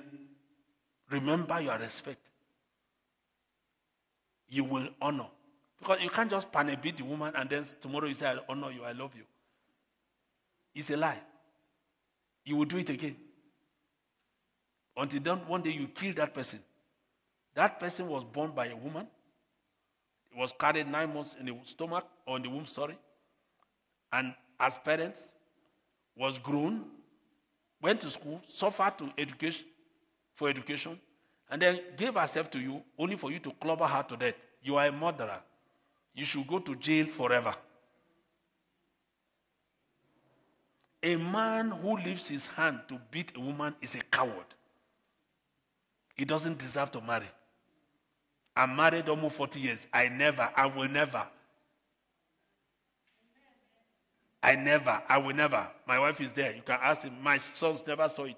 [SPEAKER 1] remember your respect. You will honor. Because you can't just beat the woman and then tomorrow you say, I honor you, I love you. It's a lie. You will do it again. Until then, one day you kill that person. That person was born by a woman. It was carried 9 months in the stomach, or in the womb, and as parents, was grown, went to school, suffered for education, and then gave herself to you only for you to clobber her to death. You are a murderer. You should go to jail forever. A man who lifts his hand to beat a woman is a coward. He doesn't deserve to marry. I'm married almost 40 years. I will never. My wife is there. You can ask him. My sons never saw it.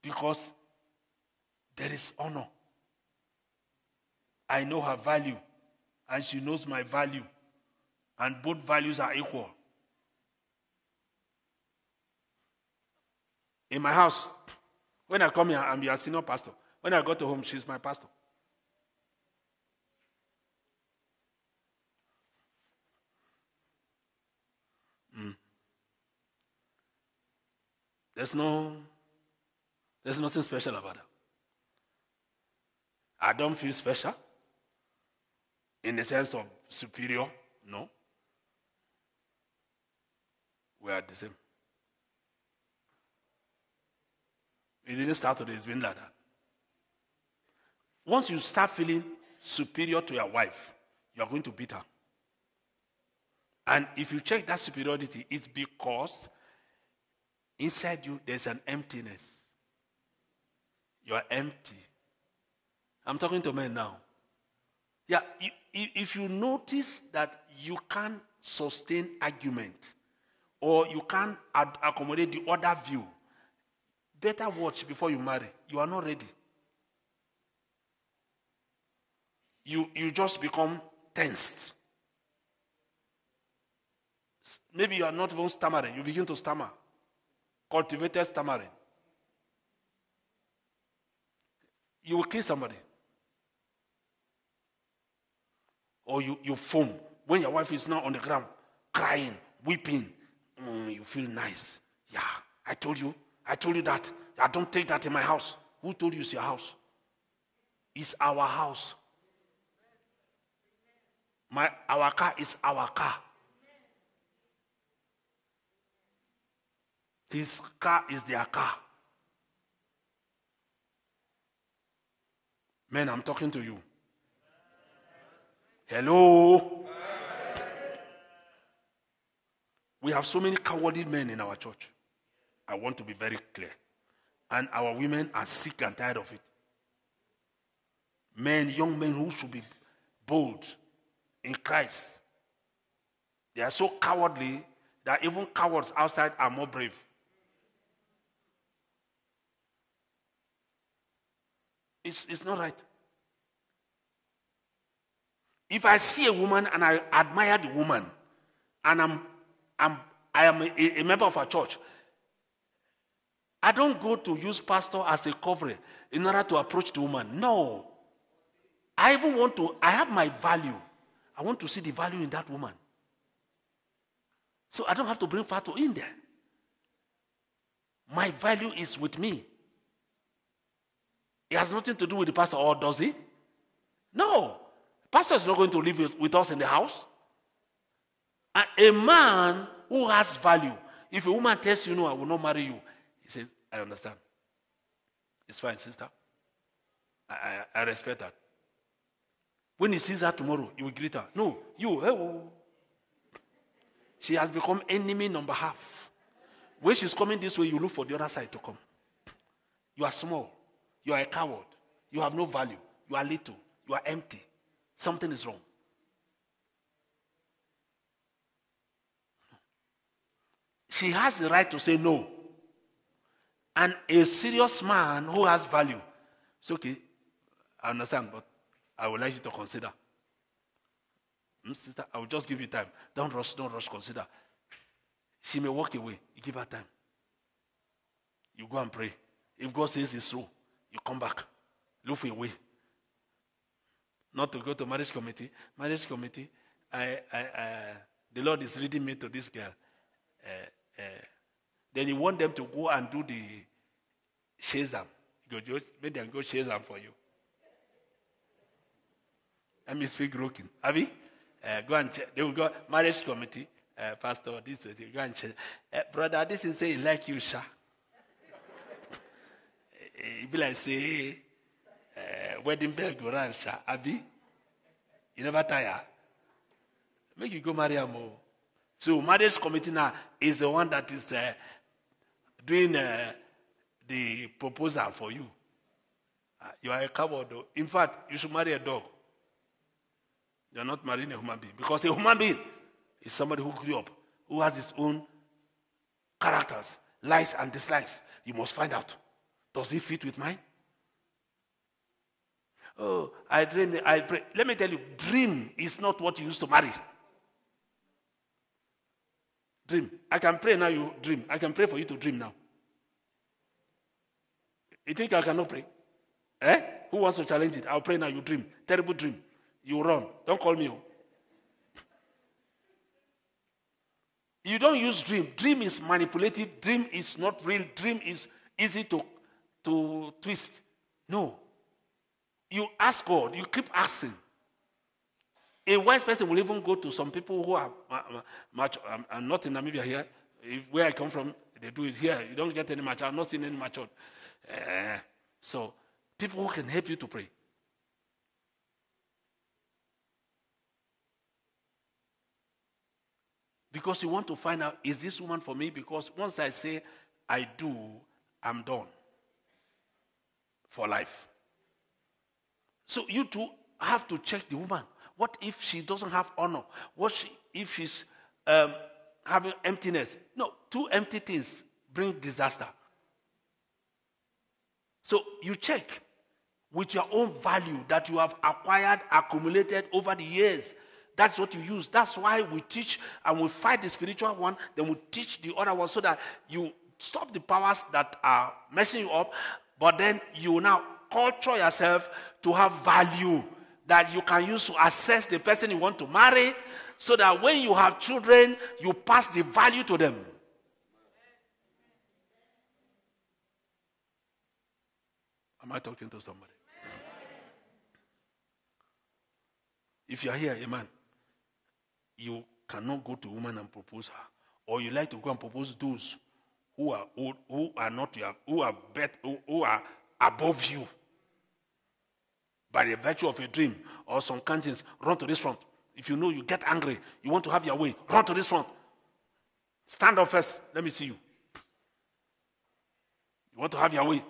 [SPEAKER 1] Because there is honor. I know her value, and she knows my value. And both values are equal. In my house, when I come here, I'm your senior pastor. When I go to home, she's my pastor. There's nothing special about her. I don't feel special in the sense of superior. No. We are the same. It didn't start today, it's been like that. Once you start feeling superior to your wife, you are going to beat her. And if you check that superiority, it's because inside you there's an emptiness. You are empty. I'm talking to men now. Yeah, if you notice that you can't sustain argument, or you can't accommodate the other view, better watch before you marry. You are not ready. You just become tensed. Maybe you are not even stammering. You begin to stammer. Cultivated stammering. You will kill somebody. Or you foam. When your wife is now on the ground, crying, weeping, you feel nice. Yeah, I told you that. I don't take that in my house. Who told you it's your house? It's our house. Our car is our car. His car is their car. Men, I'm talking to you. Hello? We have so many cowardly men in our church. I want to be very clear. And our women are sick and tired of it. Men, young men who should be bold in Christ. They are so cowardly that even cowards outside are more brave. It's not right. If I see a woman and I admire the woman, and I am a member of a church, I don't go to use pastor as a covering in order to approach the woman. No. I have my value. I want to see the value in that woman. So I don't have to bring Fato in there. My value is with me. It has nothing to do with the pastor, or does he? No. Pastor is not going to live with us in the house. And a man who has value, if a woman tells you, no, I will not marry you, he says, I understand. It's fine, sister. I respect that. When he sees her tomorrow, he will greet her. No, you, hey. She has become enemy number half. When she's coming this way, you look for the other side to come. You are small. You are a coward. You have no value. You are little. You are empty. Something is wrong. She has the right to say no. And a serious man who has value, it's okay, I understand, but I would like you to consider. Sister, I will just give you time. Don't rush, consider. She may walk away. You give her time. You go and pray. If God says it's so, you come back. Look for a way. Not to go to marriage committee. Marriage committee, the Lord is leading me to this girl. Then you want them to go and do the shazam. Make them go shazam for you. Let me speak broken. Abi? Go and check. They will go, marriage committee, pastor, this way. Go and check. Brother, this is saying like you, Sha. It be like say, wedding bell go round, Sha. Abi? You never tire. Make you go marry a more. So marriage committee now is the one that is doing the proposal for you. You are a coward though. In fact, you should marry a dog. You are not marrying a human being. Because a human being is somebody who grew up, who has his own characters, likes and dislikes. You must find out. Does he fit with mine? Oh, I dream, I pray. Let me tell you, dream is not what you used to marry. Dream. I can pray now, you dream. I can pray for you to dream now. You think I cannot pray? Who wants to challenge it? I'll pray now, you dream. Terrible dream. You run. Don't call me. You don't use dream. Dream is manipulative. Dream is not real. Dream is easy to twist. No. You ask God. You keep asking. A wise person will even go to some people who are much. I'm not in Namibia here. Where I come from, they do it here. You don't get any match. I'm not seeing any match. So, people who can help you to pray. Because you want to find out, is this woman for me? Because once I say I do, I'm done for life. So you too have to check the woman. What if she doesn't have honor? What if she's having emptiness? No, two empty things bring disaster. So you check with your own value that you have acquired, accumulated over the years. That's what you use. That's why we teach and we fight the spiritual one, then we teach the other one so that you stop the powers that are messing you up, but then you now culture yourself to have value that you can use to assess the person you want to marry so that when you have children, you pass the value to them. Am I talking to somebody? If you are here, a man, you cannot go to a woman and propose her, or you like to go and propose those who are above you by the virtue of a dream or some conscience. Run to this front. If you know you get angry, you want to have your way, run to this front. Stand up first. Let me see you. You want to have your way.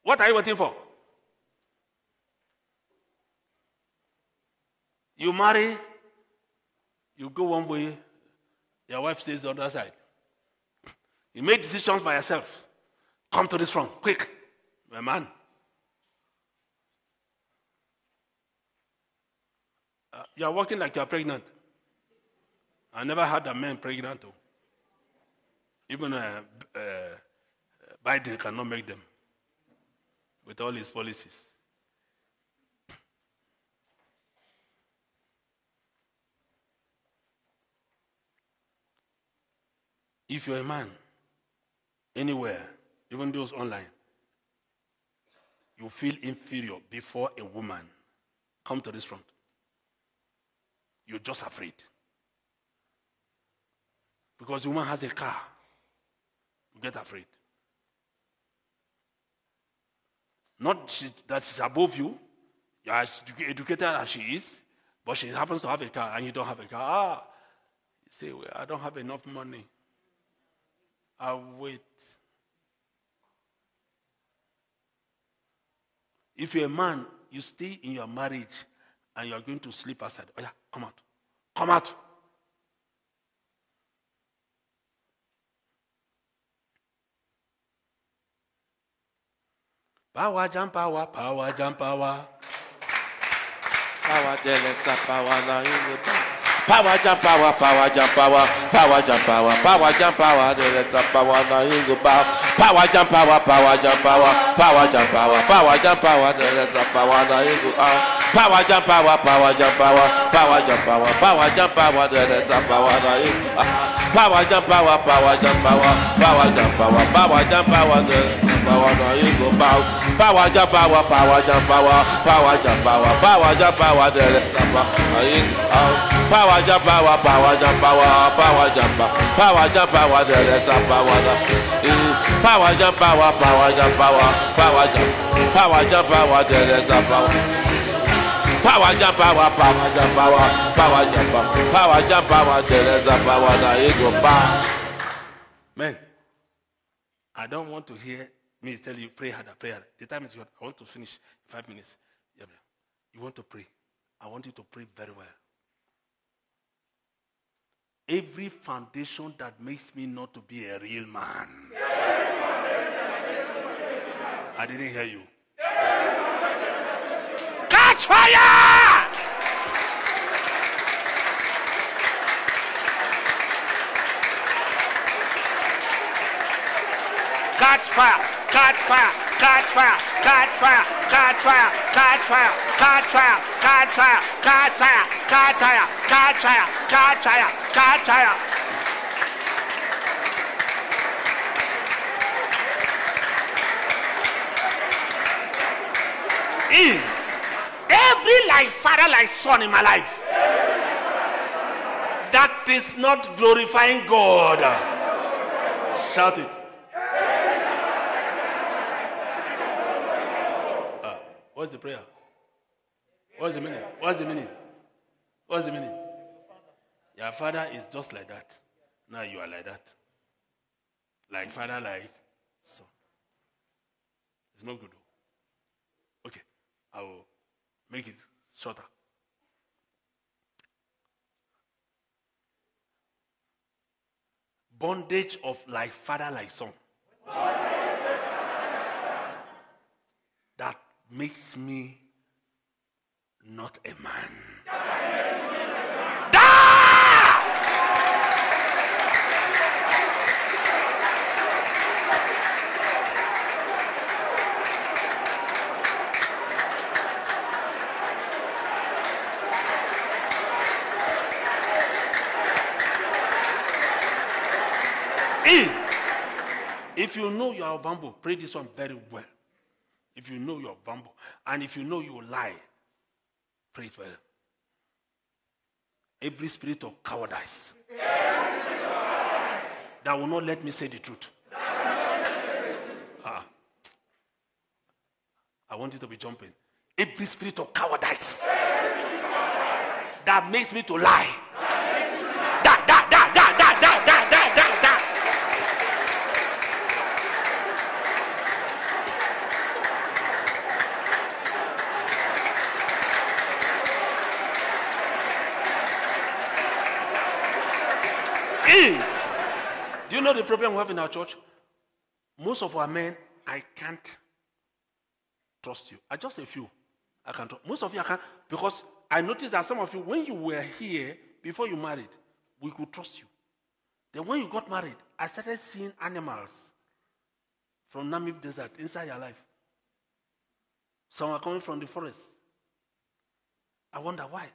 [SPEAKER 1] What are you waiting for? You marry, you go one way, your wife stays on the other side. You make decisions by yourself. Come to this front, quick, my man. You are walking like you are pregnant. I never had a man pregnant. Even Biden cannot make them with all his policies. If you're a man anywhere, even those online, you feel inferior before a woman come to this front. You're just afraid. Because the woman has a car. You get afraid. Not that she's above you. You're as educated as she is. But she happens to have a car and you don't have a car. You say, well, I don't have enough money. I'll wait. If you're a man, you stay in your marriage and you're going to sleep outside. Oh yeah, come out. Come out. Power, jump, power, power, jump, power.
[SPEAKER 2] Power, delesa, power, now you go. Power, jump, power, power, jump, power, power, jump, power, jump, power, delesa, power, now you go. Power, jump, power, power, jump, power, jump, power, jump, power, delesa, power, now you go. Power, jump, power, jump, power, jump, power, delesa, power, now you go. Power, jump, power, jump, power, jump, power, delesa. Power, now you go bout. Power, jump, power, jump, power, jump, power, there is a power. Power, jump, power, jump, power, jump, there is a power. Power, jump, power, jump, power, jump, there is a power. Power, jump, power, jump, power, jump, there is a power. Now you go bout.
[SPEAKER 1] Man, I don't want to hear me tell you, pray harder, pray harder. The time is short. I want to finish in 5 minutes. Yeah, you want to pray. I want you to pray very well. Every foundation that makes me not to be a real man. I didn't hear you. Catch fire! Catch fire! Catch fire! Catch fire! Catch fire! Catch fire! Catch fire! Catch fire! Catch fire! Catch fire! Catch fire! Catch fire! Catch fire! Catch fire! Every like father, like son in my life, that is not glorifying God. Shout it. What's the prayer? What's the meaning? What's the meaning? What's the meaning? Your father is just like that. Now you are like that. Like father, like son. It's not good. Okay, I will make it shorter. Bondage of like father, like son. That makes me not a man. If you know you are vulnerable, pray this one very well. If you know you are vulnerable, and if you know you lie, pray it well. Every spirit of cowardice that will not let me say the truth. I want you to be jumping. Every spirit of cowardice that makes me to lie. Do you know the problem we have in our church? Most of our men, I can't trust you. Just a few. I can trust. Most of you I can't, because I noticed that some of you, when you were here, before you married, we could trust you. Then when you got married, I started seeing animals from Namib Desert inside your life. Some are coming from the forest. I wonder why.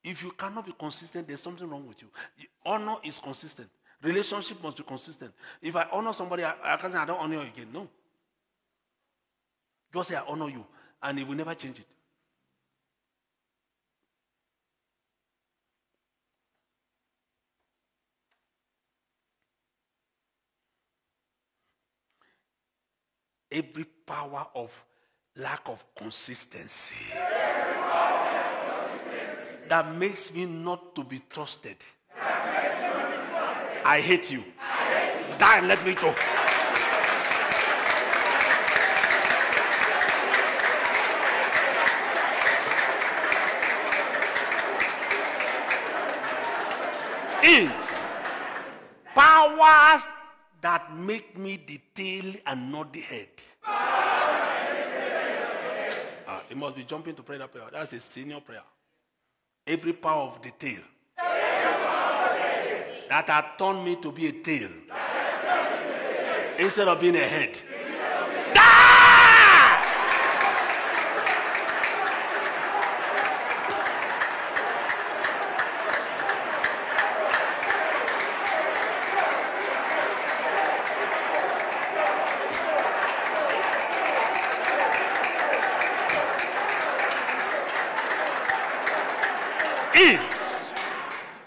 [SPEAKER 1] If you cannot be consistent, there's something wrong with you. Honor is consistent. Relationship must be consistent. If I honor somebody, I can't say I don't honor you again. No. Just say I honor you, and it will never change it. Every power of lack of consistency that makes me not to be trusted. I hate you. Die and let me go. Powers that make me the tail and not the head. It must be jumping to pray that prayer. That's a senior prayer. Every power of the tail that had turned me to be a tail instead of being a head.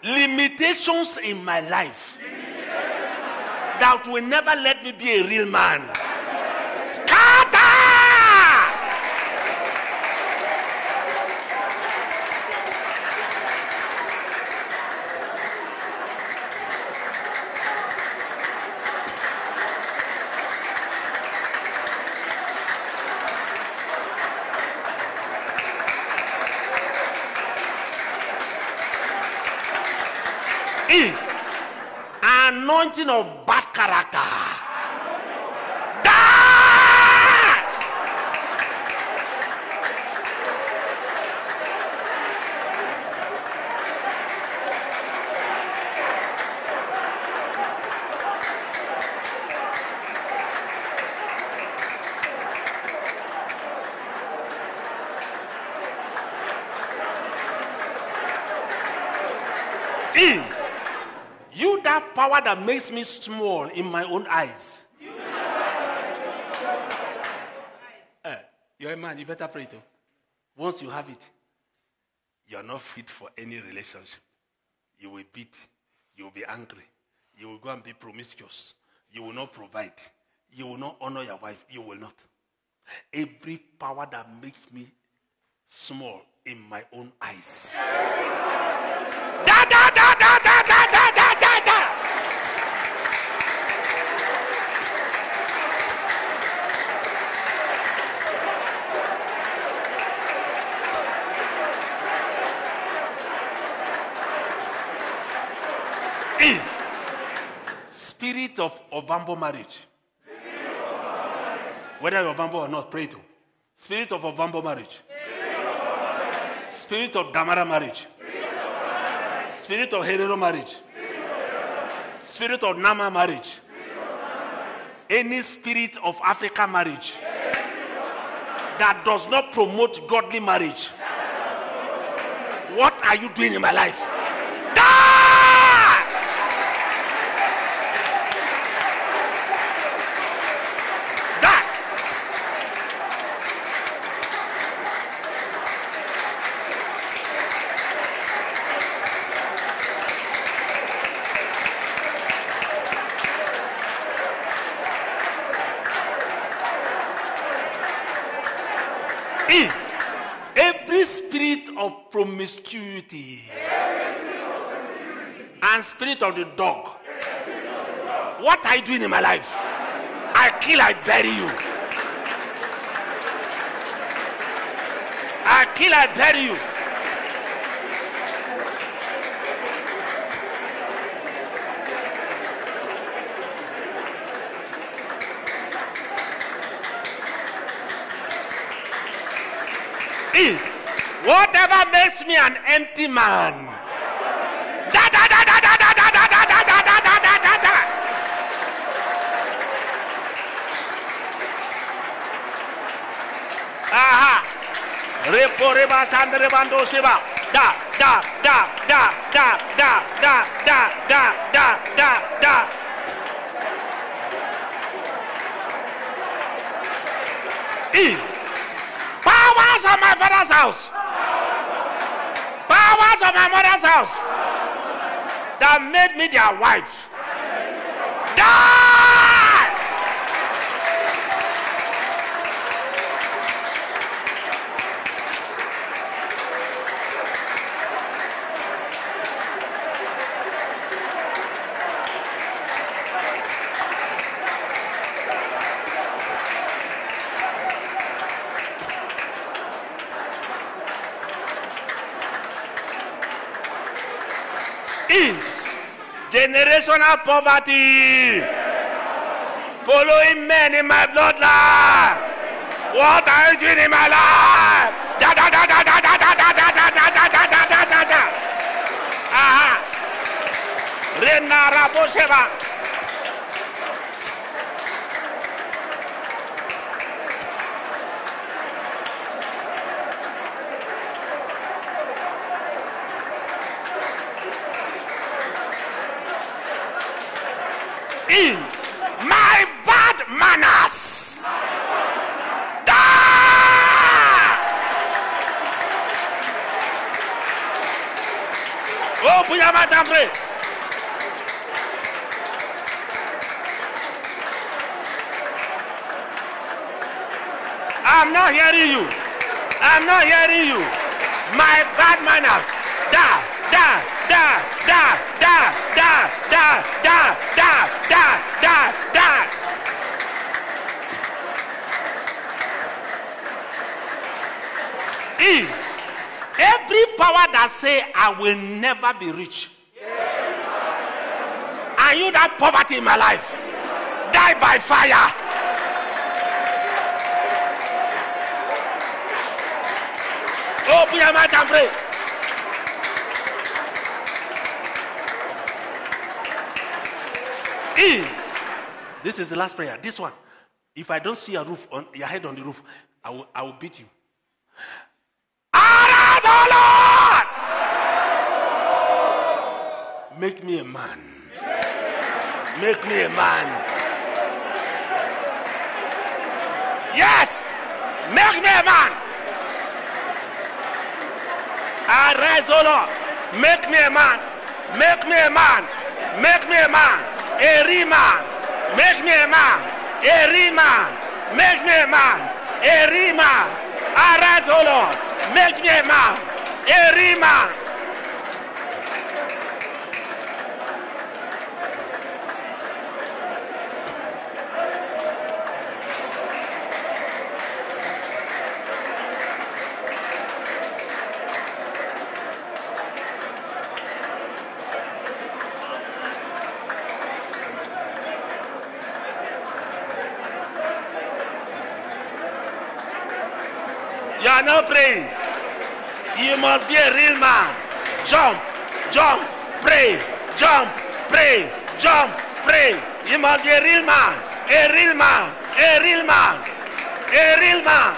[SPEAKER 1] Limitations in my life that will never let me be a real man. Scatter! Anointing of bad character. You that power that makes me small in my own eyes. You're a man, you better pray too. Once you have it, you're not fit for any relationship. You will beat, you will be angry, you will go and be promiscuous, you will not provide, you will not honor your wife, you will not. Every power that makes me small in my own eyes. Da da da da da da da da da da. Spirit of Ovambo marriage. Whether you're Ovambo or not, pray to. Spirit of Ovambo marriage. Spirit of Damara marriage. Spirit of Herero marriage. Spirit of Nama marriage. Any spirit of Africa marriage that does not promote godly marriage. What are you doing in my life? Every spirit of promiscuity and spirit of the dog. What are you doing in my life? I kill, I bury you. I kill, I bury you. Whatever makes me an empty man. Da da da da da da da da da da da da da da da. Aha. Repo reba sandre bando seba. Da da, da, da, da, da, da, da, da, da, da, da. Powers of my father's house. Powers of my mother's house that made me their wife. Die! Generational poverty, following men in my bloodline. What are you doing in my life? Da da da da da da da da da da da da da da da da da. Aha. Rena Rabosheba. In my bad manners. Open your mouth and pray. I'm not hearing you. I'm not hearing you. My bad manners. Da, da, da, da, da, da, da, da, da, da, da, da. Every power that say I will never be rich, and you that poverty in my life, die by fire. Open your mouth and pray. This is the last prayer. This one. If I don't see your roof on your head on the roof, I will beat you. Arise, O Lord! Make me a man. Make me a man. Yes! Make me a man. Arise, O Lord. Make me a man. Make me a man. Make me a man. A real man. Make me a man. A real man. Make me a man. A real man. Arise, O Lord. Make me a man. A real man. You are not praying. You must be a real man. Jump, jump, pray, jump, pray, jump, pray. You must be a real man. A real man. A real man. A real man.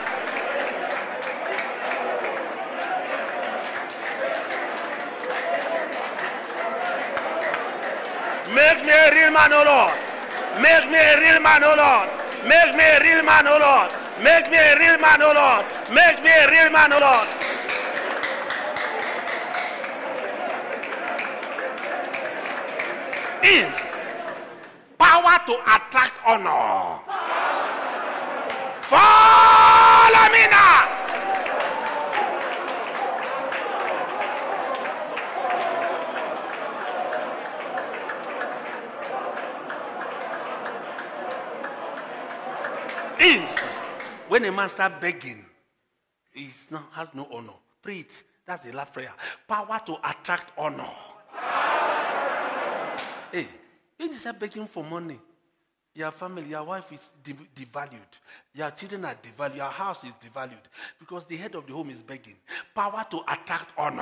[SPEAKER 1] Make me a real man, O Lord. Make me a real man, O Lord. Make me a real man, O Lord. Make me a real man, O Lord. Make me a real man, O Lord. In power to attract honor. Follow me now. When a man starts begging, he has no honor. Pray it. That's the last prayer. Power to attract honor. Hey, when you start begging for money, your family, your wife is devalued. Your children are devalued. Your house is devalued. Because the head of the home is begging. Power to attract honor.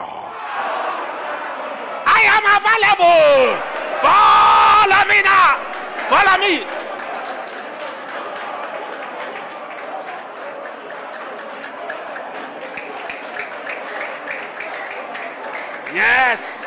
[SPEAKER 1] I am available. Follow me now. Follow me. Yes.